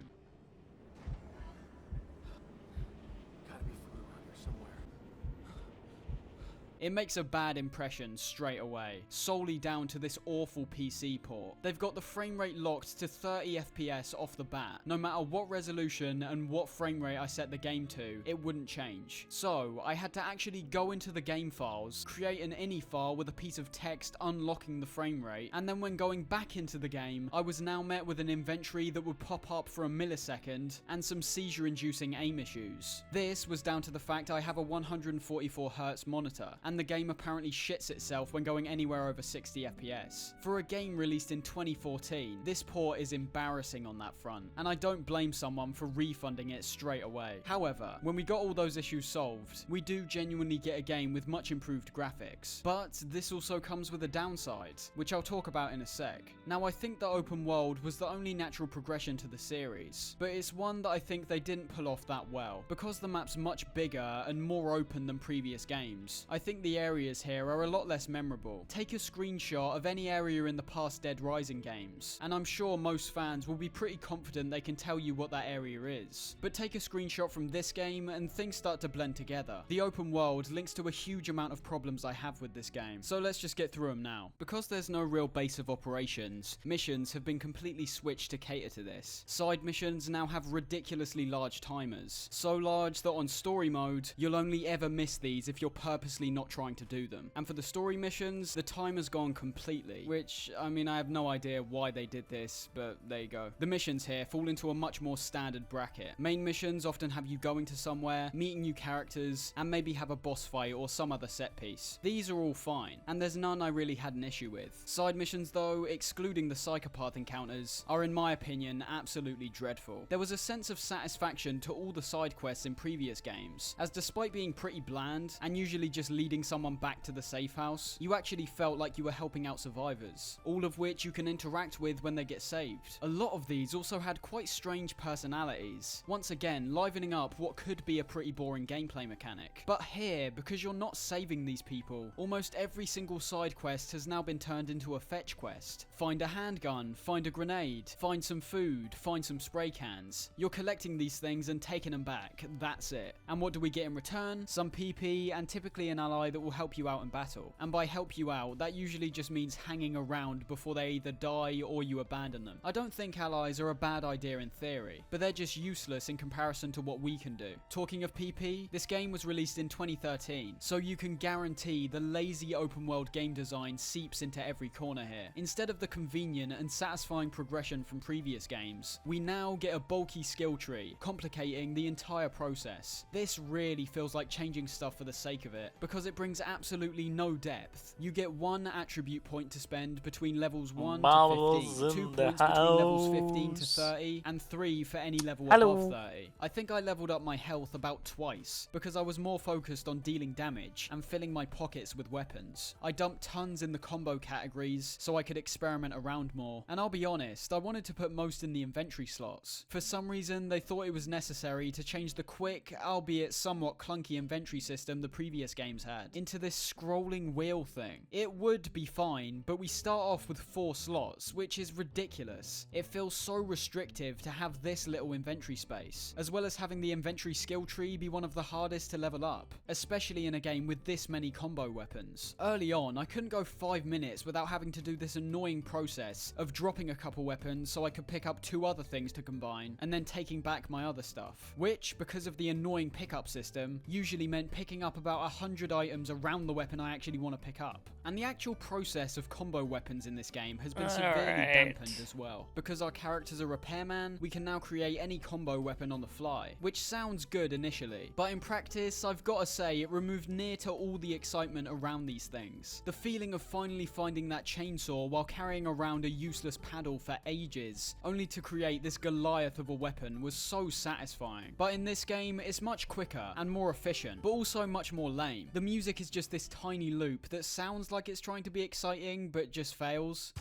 Speaker 2: It makes a bad impression straight away, solely down to this awful PC port. They've got the frame rate locked to 30 FPS off the bat. No matter what resolution and what frame rate I set the game to, it wouldn't change. So I had to actually go into the game files, create an ini file with a piece of text unlocking the frame rate, and then when going back into the game, I was now met with an inventory that would pop up for a millisecond and some seizure-inducing aim issues. This was down to the fact I have a 144Hz monitor, and the game apparently shits itself when going anywhere over 60 FPS. For a game released in 2014, this port is embarrassing on that front, and I don't blame someone for refunding it straight away. However, when we got all those issues solved, we do genuinely get a game with much improved graphics. But this also comes with a downside, which I'll talk about in a sec. Now, I think the open world was the only natural progression to the series, but it's one that I think they didn't pull off that well. Because the map's much bigger and more open than previous games, I think think the areas here are a lot less memorable. Take a screenshot of any area in the past Dead Rising games, and I'm sure most fans will be pretty confident they can tell you what that area is. But take a screenshot from this game and things start to blend together. The open world links to a huge amount of problems I have with this game, so let's just get through them now. Because there's no real base of operations, missions have been completely switched to cater to this. Side missions now have ridiculously large timers, so large that on story mode, you'll only ever miss these if you're purposely not trying to do them. And for the story missions, the timer's gone completely, which, I mean, I have no idea why they did this, but there you go. The missions here fall into a much more standard bracket. Main missions often have you going to somewhere, meeting new characters, and maybe have a boss fight or some other set piece. These are all fine, and there's none I really had an issue with. Side missions though, excluding the psychopath encounters, are in my opinion absolutely dreadful. There was a sense of satisfaction to all the side quests in previous games, as despite being pretty bland, and usually just leading someone back to the safe house, you actually felt like you were helping out survivors, all of which you can interact with when they get saved. A lot of these also had quite strange personalities, once again livening up what could be a pretty boring gameplay mechanic. But here, because you're not saving these people, almost every single side quest has now been turned into a fetch quest. Find a handgun, find a grenade, find some food, find some spray cans. You're collecting these things and taking them back, that's it. And what do we get in return? Some PP and typically an ally that will help you out in battle. And by help you out, that usually just means hanging around before they either die or you abandon them. I don't think allies are a bad idea in theory, but they're just useless in comparison to what we can do. Talking of PP, this game was released in 2013, so you can guarantee the lazy open world game design seeps into every corner here. Instead of the convenient and satisfying progression from previous games, we now get a bulky skill tree, complicating the entire process. This really feels like changing stuff for the sake of it, because it brings absolutely no depth. You get one attribute point to spend between levels 1 to 15, 2 points between levels 15 to 30, and 3 for any level above 30. I think I leveled up my health about twice, because I was more focused on dealing damage and filling my pockets with weapons. I dumped tons in the combo categories so I could experiment around more, and I'll be honest, I wanted to put most in the inventory slots. For some reason, they thought it was necessary to change the quick, albeit somewhat clunky inventory system the previous games had, into this scrolling wheel thing. It would be fine, but we start off with 4 slots, which is ridiculous. It feels so restrictive to have this little inventory space, as well as having the inventory skill tree be one of the hardest to level up, especially in a game with this many combo weapons. Early on, I couldn't go 5 minutes without having to do this annoying process of dropping a couple weapons so I could pick up 2 other things to combine, and then taking back my other stuff, which, because of the annoying pickup system, usually meant picking up about 100 items around the weapon I actually want to pick up. And the actual process of combo weapons in this game has been severely dampened as well. Because our character's a repairman, we can now create any combo weapon on the fly, which sounds good initially, but in practice, I've got to say, it removed near to all the excitement around these things. The feeling of finally finding that chainsaw while carrying around a useless paddle for ages, only to create this Goliath of a weapon, was so satisfying. But in this game, it's much quicker and more efficient, but also much more lame. The music is just this tiny loop that sounds like it's trying to be exciting, but just fails.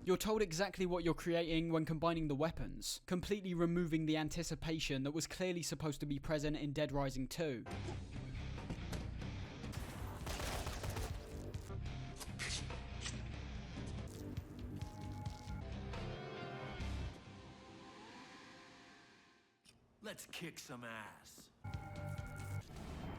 Speaker 2: You're told exactly what you're creating when combining the weapons, completely removing the anticipation that was clearly supposed to be present in Dead Rising 2.
Speaker 10: Let's kick some ass.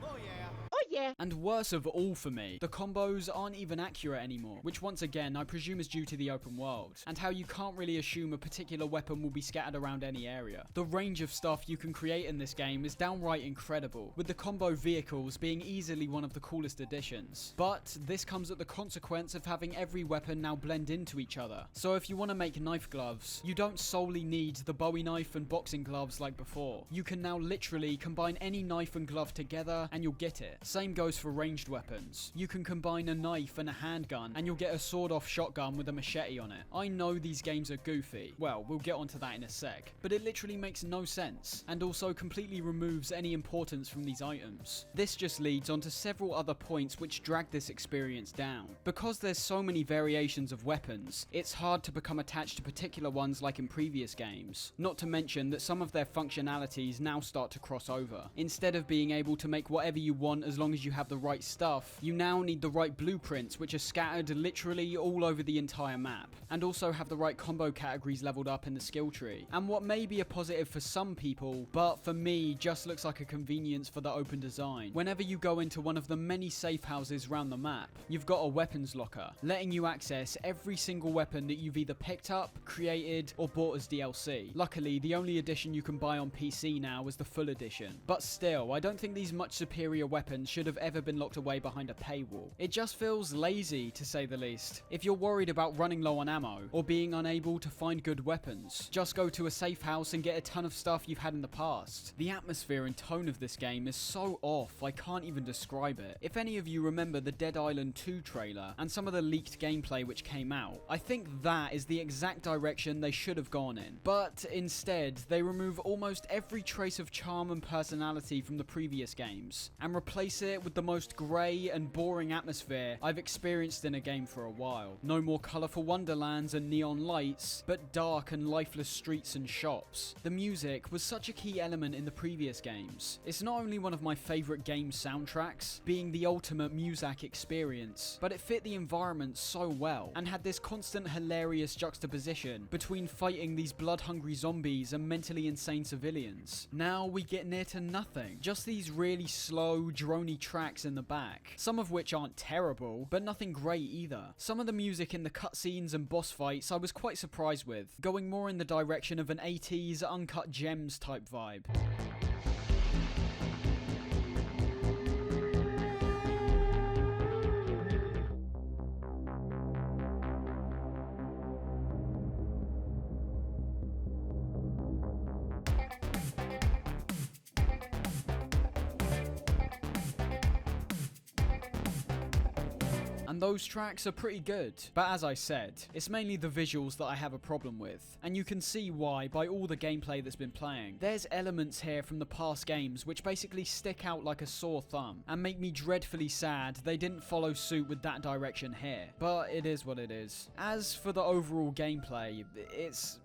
Speaker 11: Oh yeah.
Speaker 7: Oh yeah.
Speaker 2: And worse of all for me, the combos aren't even accurate anymore, which once again I presume is due to the open world, and how you can't really assume a particular weapon will be scattered around any area. The range of stuff you can create in this game is downright incredible, with the combo vehicles being easily one of the coolest additions. But this comes at the consequence of having every weapon now blend into each other. So if you want to make knife gloves, you don't solely need the Bowie knife and boxing gloves like before. You can now literally combine any knife and glove together and you'll get it. Same same goes for ranged weapons. You can combine a knife and a handgun, and you'll get a sawed-off shotgun with a machete on it. I know these games are goofy. Well, we'll get onto that in a sec, but it literally makes no sense, and also completely removes any importance from these items. This just leads on to several other points which drag this experience down. Because there's so many variations of weapons, it's hard to become attached to particular ones like in previous games. Not to mention that some of their functionalities now start to cross over. Instead of being able to make whatever you want as long as you have the right stuff, you now need the right blueprints which are scattered literally all over the entire map, and also have the right combo categories leveled up in the skill tree. And what may be a positive for some people, but for me just looks like a convenience for the open design. Whenever you go into one of the many safe houses around the map, you've got a weapons locker, letting you access every single weapon that you've either picked up, created, or bought as DLC. Luckily, the only edition you can buy on PC now is the full edition. But still, I don't think these much superior weapons should have ever been locked away behind a paywall. It just feels lazy, to say the least. If you're worried about running low on ammo, or being unable to find good weapons, just go to a safe house and get a ton of stuff you've had in the past. The atmosphere and tone of this game is so off, I can't even describe it. If any of you remember the Dead Island 2 trailer, and some of the leaked gameplay which came out, I think that is the exact direction they should have gone in. But instead, they remove almost every trace of charm and personality from the previous games, and replace it with the most grey and boring atmosphere I've experienced in a game for a while. No more colourful wonderlands and neon lights, but dark and lifeless streets and shops. The music was such a key element in the previous games. It's not only one of my favourite game soundtracks, being the ultimate Muzak experience, but it fit the environment so well, and had this constant hilarious juxtaposition between fighting these blood-hungry zombies and mentally insane civilians. Now we get near to nothing, just these really slow, droney tracks in the back, some of which aren't terrible, but nothing great either. Some of the music in the cutscenes and boss fights I was quite surprised with, going more in the direction of an 80s Uncut Gems type vibe. And those tracks are pretty good. But as I said, it's mainly the visuals that I have a problem with, and you can see why by all the gameplay that's been playing. There's elements here from the past games which basically stick out like a sore thumb, and make me dreadfully sad they didn't follow suit with that direction here. But it is what it is. As for the overall gameplay, it's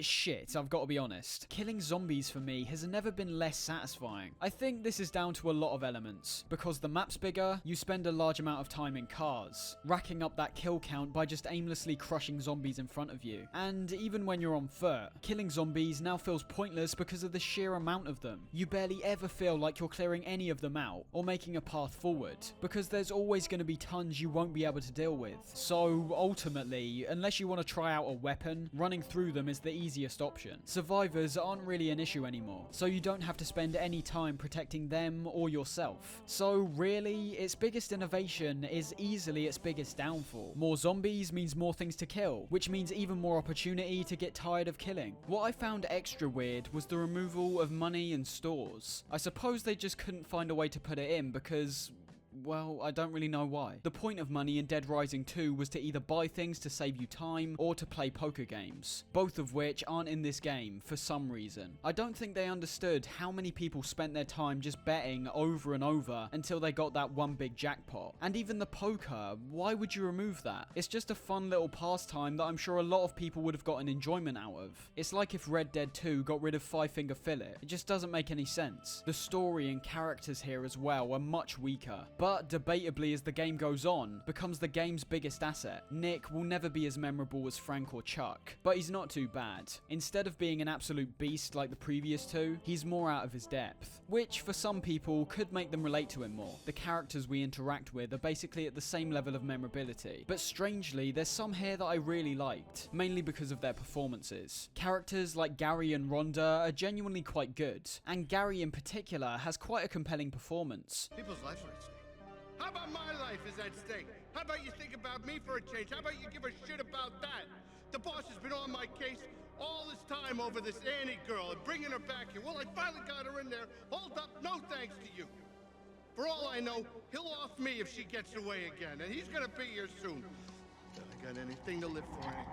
Speaker 2: shit, I've got to be honest. Killing zombies for me has never been less satisfying. I think this is down to a lot of elements. Because the map's bigger, you spend a large amount of time in cars, racking up that kill count by just aimlessly crushing zombies in front of you. And even when you're on foot, killing zombies now feels pointless because of the sheer amount of them. You barely ever feel like you're clearing any of them out, or making a path forward, because there's always going to be tons you won't be able to deal with. So ultimately, unless you want to try out a weapon, running through them is the easiest option. Survivors aren't really an issue anymore, so you don't have to spend any time protecting them or yourself. So really, its biggest innovation is easily its biggest downfall. More zombies means more things to kill, which means even more opportunity to get tired of killing. What I found extra weird was the removal of money and stores. I suppose they just couldn't find a way to put it in because, well, I don't really know why. The point of money in Dead Rising 2 was to either buy things to save you time, or to play poker games, both of which aren't in this game for some reason. I don't think they understood how many people spent their time just betting over and over until they got that one big jackpot. And even the poker, why would you remove that? It's just a fun little pastime that I'm sure a lot of people would have gotten enjoyment out of. It's like if Red Dead 2 got rid of Five Finger Fillet. It just doesn't make any sense. The story and characters here as well are much weaker. But debatably, as the game goes on, becomes the game's biggest asset. Nick will never be as memorable as Frank or Chuck, but he's not too bad. Instead of being an absolute beast like the previous two, he's more out of his depth, which for some people could make them relate to him more. The characters we interact with are basically at the same level of memorability, but strangely, there's some here that I really liked, mainly because of their performances. Characters like Gary and Rhonda are genuinely quite good, and Gary in particular has quite a compelling performance.
Speaker 11: People's lives are at stake. How about my life is at stake? How about you think about me for a change? How about you give a shit about that? The boss has been on my case all this time over this Annie girl and bringing her back here. Well, I finally got her in there. Hold up, no thanks to you. For all I know, he'll off me if she gets away again, and he's gonna be here soon. But I got anything to live for anyway.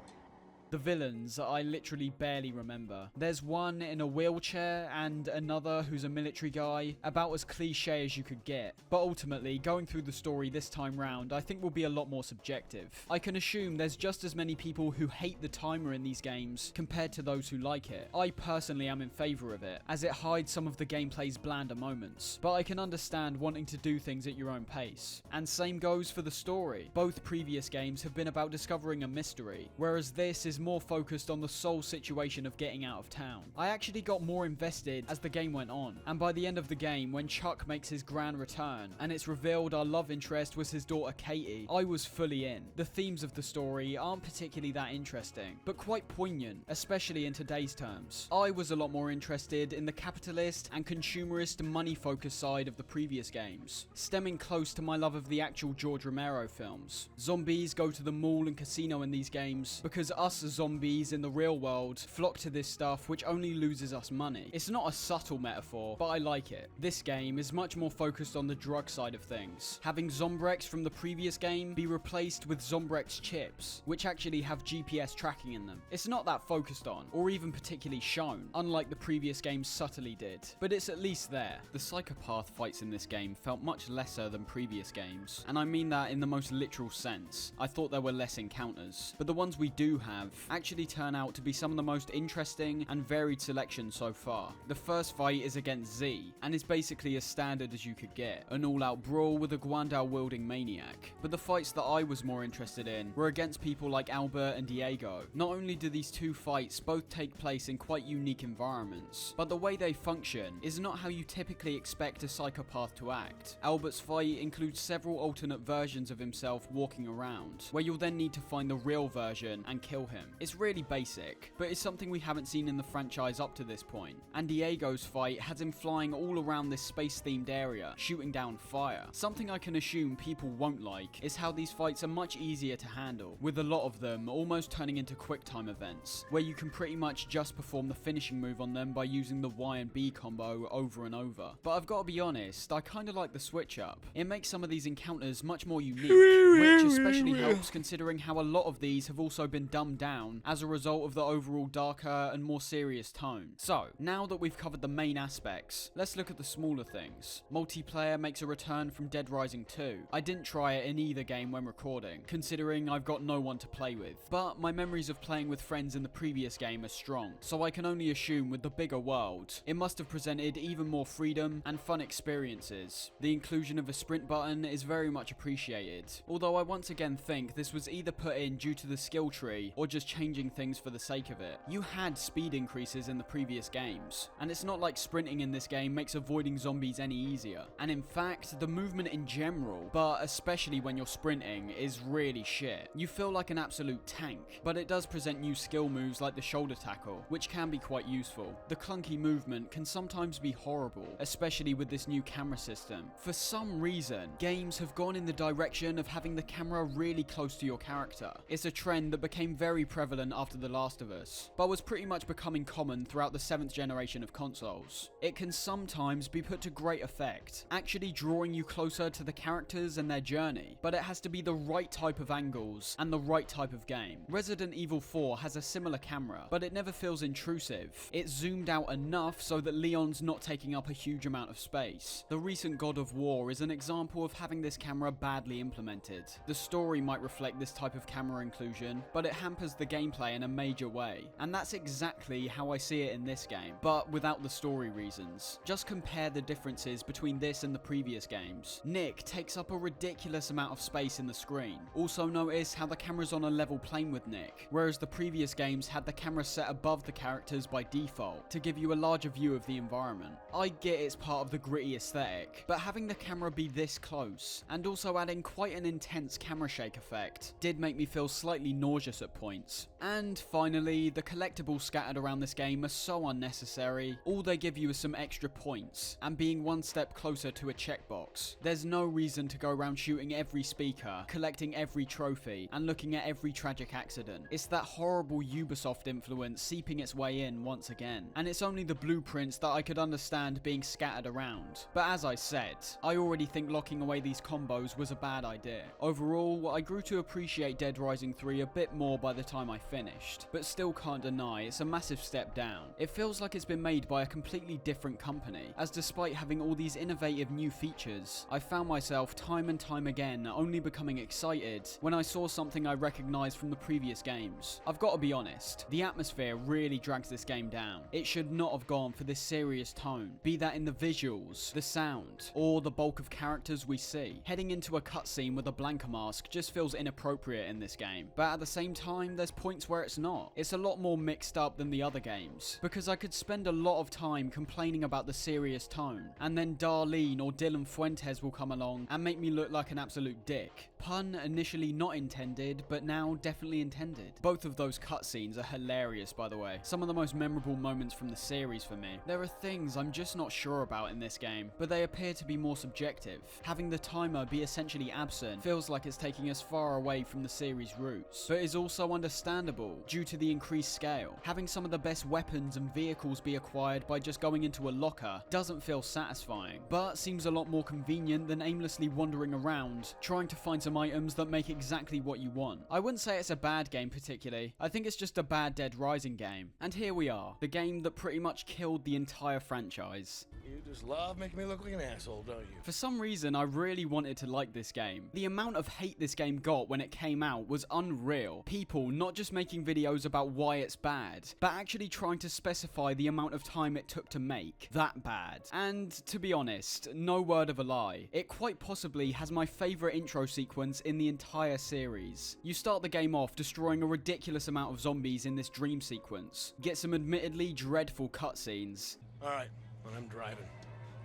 Speaker 2: The villains, I literally barely remember. There's one in a wheelchair and another who's a military guy, about as cliche as you could get. But ultimately, going through the story this time round, I think will be a lot more subjective. I can assume there's just as many people who hate the timer in these games compared to those who like it. I personally am in favour of it, as it hides some of the gameplay's blander moments. But I can understand wanting to do things at your own pace. And same goes for the story. Both previous games have been about discovering a mystery, whereas this is more focused on the sole situation of getting out of town. I actually got more invested as the game went on, and by the end of the game, when Chuck makes his grand return, and it's revealed our love interest was his daughter Katie, I was fully in. The themes of the story aren't particularly that interesting, but quite poignant, especially in today's terms. I was a lot more interested in the capitalist and consumerist money-focused side of the previous games, stemming close to my love of the actual George Romero films. Zombies go to the mall and casino in these games because us zombies in the real world flock to this stuff which only loses us money. It's not a subtle metaphor, but I like it. This game is much more focused on the drug side of things, having Zombrex from the previous game be replaced with Zombrex chips, which actually have GPS tracking in them. It's not that focused on, or even particularly shown, unlike the previous games subtly did, but it's at least there. The psychopath fights in this game felt much lesser than previous games, and I mean that in the most literal sense. I thought there were less encounters, but the ones we do have actually turn out to be some of the most interesting and varied selections so far. The first fight is against Z, and is basically as standard as you could get, an all-out brawl with a Guandao-wielding maniac. But the fights that I was more interested in were against people like Albert and Diego. Not only do these two fights both take place in quite unique environments, but the way they function is not how you typically expect a psychopath to act. Albert's fight includes several alternate versions of himself walking around, where you'll then need to find the real version and kill him. It's really basic, but it's something we haven't seen in the franchise up to this point. And Diego's fight has him flying all around this space-themed area, shooting down fire. Something I can assume people won't like is how these fights are much easier to handle, with a lot of them almost turning into quick-time events, where you can pretty much just perform the finishing move on them by using the Y and B combo over and over. But I've got to be honest, I kinda like the switch up. It makes some of these encounters much more unique, which especially helps considering how a lot of these have also been dumbed down as a result of the overall darker and more serious tone. So, now that we've covered the main aspects, let's look at the smaller things. Multiplayer makes a return from Dead Rising 2. I didn't try it in either game when recording, considering I've got no one to play with, but my memories of playing with friends in the previous game are strong, so I can only assume with the bigger world, it must have presented even more freedom and fun experiences. The inclusion of a sprint button is very much appreciated, although I once again think this was either put in due to the skill tree or just changing things for the sake of it. You had speed increases in the previous games, and it's not like sprinting in this game makes avoiding zombies any easier. And in fact, the movement in general, but especially when you're sprinting, is really shit. You feel like an absolute tank, but it does present new skill moves like the shoulder tackle, which can be quite useful. The clunky movement can sometimes be horrible, especially with this new camera system. For some reason, games have gone in the direction of having the camera really close to your character. It's a trend that became very prevalent after The Last of Us, but was pretty much becoming common throughout the 7th generation of consoles. It can sometimes be put to great effect, actually drawing you closer to the characters and their journey, but it has to be the right type of angles and the right type of game. Resident Evil 4 has a similar camera, but it never feels intrusive. It's zoomed out enough so that Leon's not taking up a huge amount of space. The recent God of War is an example of having this camera badly implemented. The story might reflect this type of camera inclusion, but it hampers the gameplay in a major way, and that's exactly how I see it in this game, but without the story reasons. Just compare the differences between this and the previous games. Nick takes up a ridiculous amount of space in the screen. Also notice how the camera's on a level plane with Nick, whereas the previous games had the camera set above the characters by default to give you a larger view of the environment. I get it's part of the gritty aesthetic, but having the camera be this close, and also adding quite an intense camera shake effect, did make me feel slightly nauseous at points. And finally, the collectibles scattered around this game are so unnecessary. All they give you is some extra points, and being one step closer to a checkbox. There's no reason to go around shooting every speaker, collecting every trophy, and looking at every tragic accident. It's that horrible Ubisoft influence seeping its way in once again, and it's only the blueprints that I could understand being scattered around. But as I said, I already think locking away these combos was a bad idea. Overall, I grew to appreciate Dead Rising 3 a bit more by the time I finished, but still can't deny it's a massive step down. It feels like it's been made by a completely different company, as despite having all these innovative new features, I found myself time and time again only becoming excited when I saw something I recognized from the previous games. I've got to be honest, the atmosphere really drags this game down. It should not have gone for this serious tone, be that in the visuals, the sound, or the bulk of characters we see. Heading into a cutscene with a Blanca mask just feels inappropriate in this game, but at the same time there's points where it's not. It's a lot more mixed up than the other games, because I could spend a lot of time complaining about the serious tone, and then Darlene or Dylan Fuentes will come along and make me look like an absolute dick. Pun initially not intended, but now definitely intended. Both of those cutscenes are hilarious, by the way. Some of the most memorable moments from the series for me. There are things I'm just not sure about in this game, but they appear to be more subjective. Having the timer be essentially absent feels like it's taking us far away from the series' roots, but is also understandable due to the increased scale. Having some of the best weapons and vehicles be acquired by just going into a locker doesn't feel satisfying, but seems a lot more convenient than aimlessly wandering around, trying to find some items that make exactly what you want. I wouldn't say it's a bad game particularly, I think it's just a bad Dead Rising game. And here we are, the game that pretty much killed the entire franchise.
Speaker 6: You just love making me look like an asshole, don't you?
Speaker 2: For some reason, I really wanted to like this game. The amount of hate this game got when it came out was unreal. People not just making videos about why it's bad, but actually trying to specify the amount of time it took to make. That bad. And to be honest, no word of a lie, it quite possibly has my favourite intro sequence in the entire series. You start the game off destroying a ridiculous amount of zombies in this dream sequence, get some admittedly dreadful cutscenes.
Speaker 6: Alright, when I'm driving.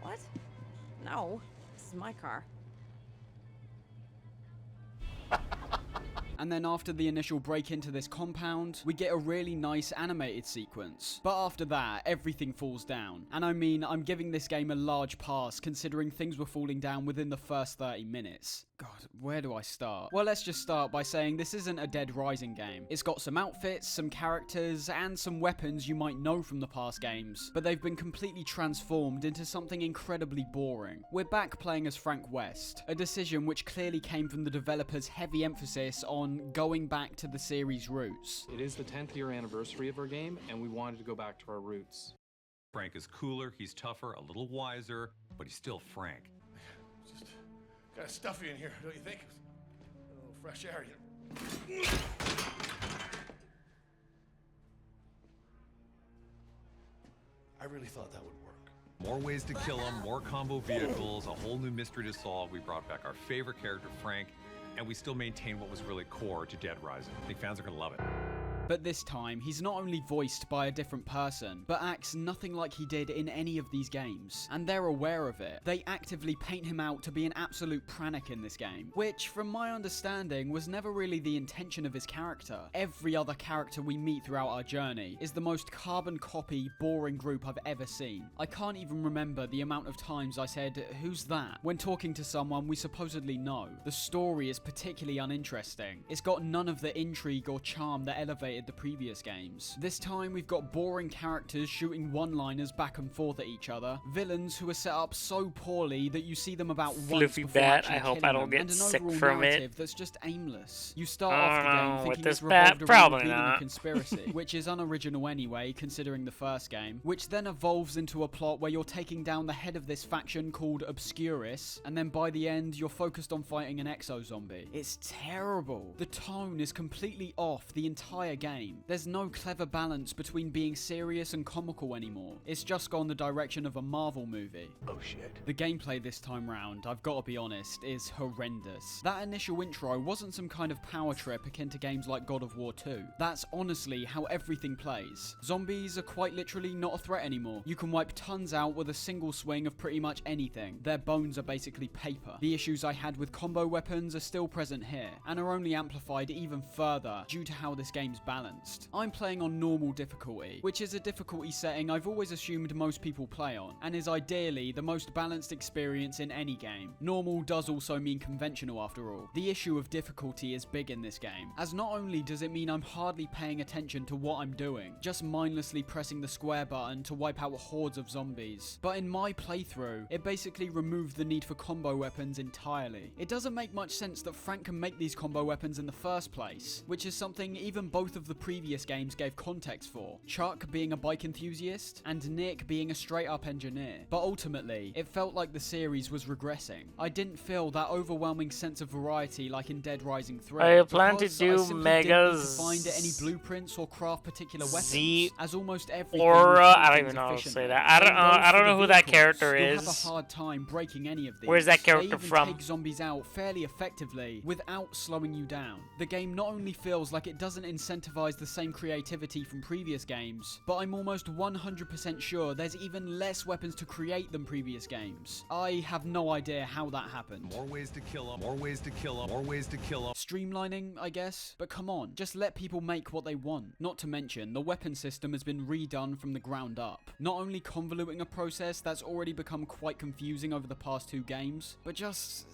Speaker 12: What? No, this is my car.
Speaker 2: And then after the initial break into this compound, we get a really nice animated sequence. But after that, everything falls down. And I mean, I'm giving this game a large pass considering things were falling down within the first 30 minutes. God, where do I start? Well, let's just start by saying this isn't a Dead Rising game. It's got some outfits, some characters, and some weapons you might know from the past games, but they've been completely transformed into something incredibly boring. We're back playing as Frank West, a decision which clearly came from the developers' heavy emphasis on going back to the series' roots.
Speaker 13: It is the 10th year anniversary of our game, and we wanted to go back to our roots.
Speaker 14: Frank is cooler, he's tougher, a little wiser, but he's still Frank.
Speaker 6: Just kind of stuffy in here, don't you think? A little fresh air here. I really thought that would work.
Speaker 14: More ways to kill him, more combo vehicles, a whole new mystery to solve. We brought back our favorite character, Frank, and we still maintain what was really core to Dead Rising. I think fans are gonna love it.
Speaker 2: But this time, he's not only voiced by a different person, but acts nothing like he did in any of these games. And they're aware of it. They actively paint him out to be an absolute prank in this game, which, from my understanding, was never really the intention of his character. Every other character we meet throughout our journey is the most carbon copy, boring group I've ever seen. I can't even remember the amount of times I said, "Who's that?" when talking to someone we supposedly know. The story is particularly uninteresting. It's got none of the intrigue or charm that elevated the previous games. This time we've got boring characters shooting one-liners back and forth at each other, villains who are set up so poorly that you see them about once before actually killing them, and an overall narrative that's just aimless. You start off the game thinking it's revolved around revealing a conspiracy, which is unoriginal anyway, considering the first game, which then evolves into a plot where you're taking down the head of this faction called Obscurus, and then by the end you're focused on fighting an exo-zombie. It's terrible. The tone is completely off the entire game. There's no clever balance between being serious and comical anymore. It's just gone the direction of a Marvel movie.
Speaker 6: Oh shit.
Speaker 2: The gameplay this time round, I've got to be honest, is horrendous. That initial intro wasn't some kind of power trip akin to games like God of War 2. That's honestly how everything plays. Zombies are quite literally not a threat anymore. You can wipe tons out with a single swing of pretty much anything. Their bones are basically paper. The issues I had with combo weapons are still present here, and are only amplified even further due to how this game's balanced. balanced. I'm playing on normal difficulty, which is a difficulty setting I've always assumed most people play on, and is ideally the most balanced experience in any game. Normal does also mean conventional after all. The issue of difficulty is big in this game, as not only does it mean I'm hardly paying attention to what I'm doing, just mindlessly pressing the square button to wipe out hordes of zombies, but in my playthrough, it basically removed the need for combo weapons entirely. It doesn't make much sense that Frank can make these combo weapons in the first place, which is something even both of the previous games gave context for, Chuck being a bike enthusiast, and Nick being a straight-up engineer. But ultimately, it felt like the series was regressing. I didn't feel that overwhelming sense of variety like in Dead Rising 3.
Speaker 1: I plan to
Speaker 2: because
Speaker 1: do
Speaker 2: I simply
Speaker 1: Megas
Speaker 2: didn't need to find any blueprints or craft particular weapons,
Speaker 1: Z
Speaker 2: as almost everything
Speaker 1: Aura.
Speaker 2: was
Speaker 1: I don't even know how to
Speaker 2: efficiently.
Speaker 1: say that. I don't know who that character
Speaker 2: You'll have
Speaker 1: is.
Speaker 2: a hard time breaking any of these.
Speaker 1: Where's that
Speaker 2: They
Speaker 1: character
Speaker 2: even
Speaker 1: from?
Speaker 2: take zombies out fairly effectively without slowing you down. The game not only feels like it doesn't incentivize the same creativity from previous games, but I'm almost 100% sure there's even less weapons to create than previous games. I have no idea how that happened.
Speaker 14: More ways to kill them, more ways to kill them, more ways to kill them.
Speaker 2: Streamlining, I guess? But come on, just let people make what they want. Not to mention, the weapon system has been redone from the ground up. Not only convoluting a process that's already become quite confusing over the past 2 games, but just...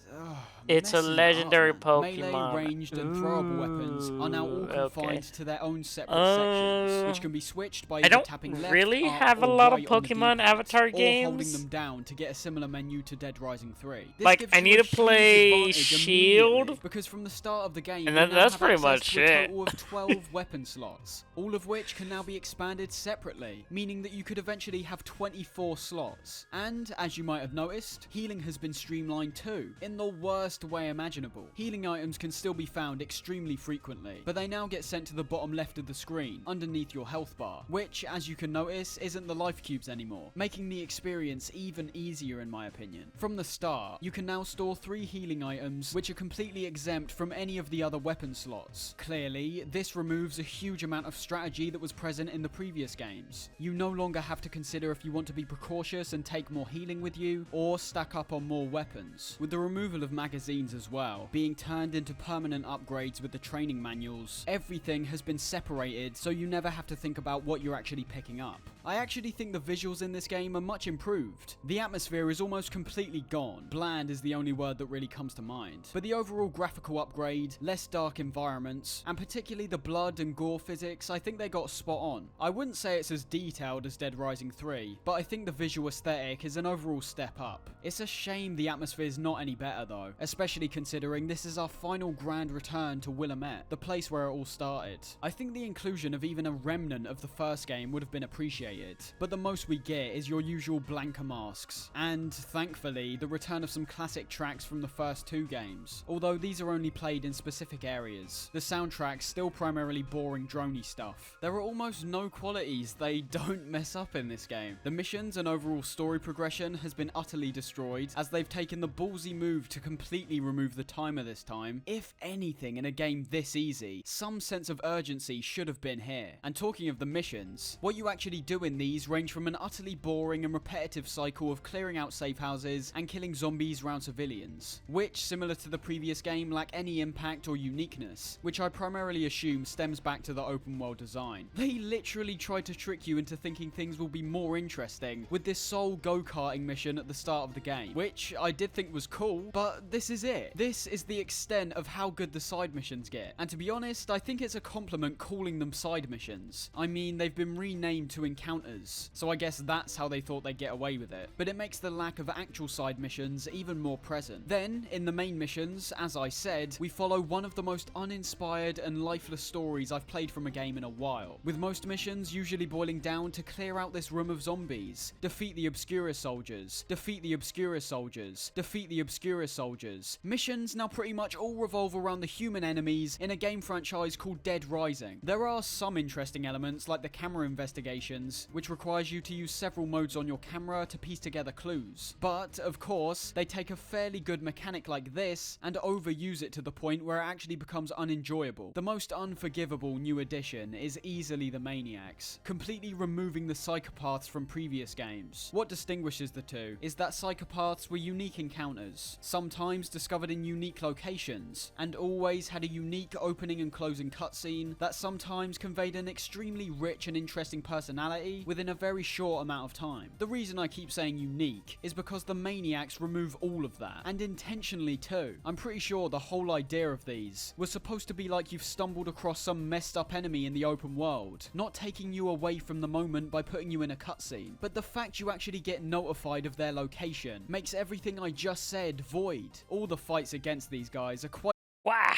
Speaker 1: It's a legendary Pokemon.
Speaker 2: Melee, ranged, and throwable weapons are now all confined to their own separate sections, which can be switched by either tapping left,
Speaker 1: really
Speaker 2: up,
Speaker 1: have a
Speaker 2: or
Speaker 1: lot
Speaker 2: right
Speaker 1: of
Speaker 2: on the
Speaker 1: Pokemon
Speaker 2: D-pad,
Speaker 1: Avatar
Speaker 2: or
Speaker 1: games.
Speaker 2: holding them down to get a similar menu to Dead Rising 3. This
Speaker 1: Like,
Speaker 2: gives
Speaker 1: I
Speaker 2: you
Speaker 1: need
Speaker 2: a
Speaker 1: to
Speaker 2: huge
Speaker 1: play
Speaker 2: advantage
Speaker 1: Shield,
Speaker 2: immediately, because from the start of the game,
Speaker 1: and
Speaker 2: you now
Speaker 1: that's
Speaker 2: have
Speaker 1: pretty
Speaker 2: access
Speaker 1: much
Speaker 2: to a
Speaker 1: it.
Speaker 2: total of 12 weapon slots, all of which can now be expanded separately, meaning that you could eventually have 24 slots. And, as you might have noticed, healing has been streamlined too, in the worst way imaginable. Healing items can still be found extremely frequently, but they now get sent to the bottom left of the screen, underneath your health bar, which, as you can notice, isn't the life cubes anymore, making the experience even easier in my opinion. From the start, you can now store 3 healing items, which are completely exempt from any of the other weapon slots. Clearly, this removes a huge amount of strategy that was present in the previous games. You no longer have to consider if you want to be precautious and take more healing with you, or stack up on more weapons. With the removal of magazines as well, being turned into permanent upgrades with the training manuals, everything has been separated so you never have to think about what you're actually picking up. I actually think the visuals in this game are much improved. The atmosphere is almost completely gone. Bland is the only word that really comes to mind. But the overall graphical upgrade, less dark environments, and particularly the blood and gore physics, I think they got spot on. I wouldn't say it's as detailed as Dead Rising 3, but I think the visual aesthetic is an overall step up. It's a shame the atmosphere is not any better though, especially considering this is our final grand return to Willamette, the place where it all started. I think the inclusion of even a remnant of the first game would have been appreciated, but the most we get is your usual blanker masks, and thankfully the return of some classic tracks from the first 2 games, although these are only played in specific areas. The soundtrack's still primarily boring droney stuff. There are almost no qualities they don't mess up in this game. The missions and overall story progression has been utterly destroyed, as they've taken the ballsy move to completely remove the timer this time. If anything in a game this easy, some sense of urgency should have been here. And talking of the missions, what you actually do in these range from an utterly boring and repetitive cycle of clearing out safe houses and killing zombies around civilians, which, similar to the previous game, lack any impact or uniqueness, which I primarily assume stems back to the open world design. They literally try to trick you into thinking things will be more interesting with this sole go-karting mission at the start of the game, which I did think was cool, but this is it. This is the extent of how good the side missions get, and to be honest, I think it's a compliment calling them side missions. I mean, they've been renamed to encounters, so I guess that's how they thought they'd get away with it, but it makes the lack of actual side missions even more present. Then, in the main missions, as I said, we follow one of the most uninspired and lifeless stories I've played from a game in a while, with most missions usually boiling down to clear out this room of zombies, defeat the Obscura soldiers, defeat the Obscura soldiers, defeat the Obscura soldiers. Missions now pretty much all revolve around the human enemies in a game franchise called Dead Rising. There are some interesting elements like the camera investigations, which requires you to use several modes on your camera to piece together clues. But, of course, they take a fairly good mechanic like this and overuse it to the point where it actually becomes unenjoyable. The most unforgivable new addition is easily the Maniacs, completely removing the psychopaths from previous games. What distinguishes the two is that psychopaths were unique encounters, sometimes discovered in unique locations, and always had a unique opening and closing cutscene, person that sometimes conveyed an extremely rich and interesting personality within a very short amount of time. The reason I keep saying unique is because the Maniacs remove all of that, and intentionally too. I'm pretty sure the whole idea of these was supposed to be like you've stumbled across some messed up enemy in the open world, not taking you away from the moment by putting you in a cutscene, but the fact you actually get notified of their location makes everything I just said void. All the fights against these guys are quite...
Speaker 1: Wah!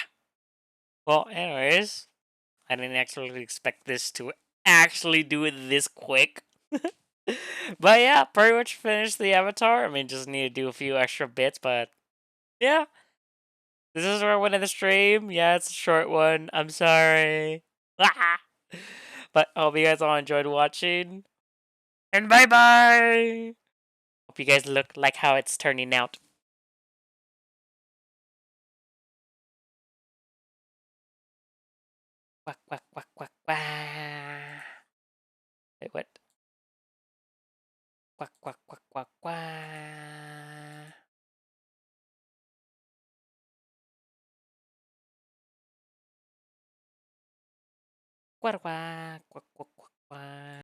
Speaker 1: Well, anyways, I didn't actually expect this to actually do it this quick. But yeah, pretty much finished the avatar. I mean, just need to do a few extra bits, but yeah. This is where I went in the stream. Yeah, it's a short one. I'm sorry. But I hope you guys all enjoyed watching. And bye-bye! Hope you guys look like how it's turning out. Quack, quack, quack, quack, quack. Wait, what? Quack, quack, quack, quack, quack. Quack, quack, quack, quack, quack, quack.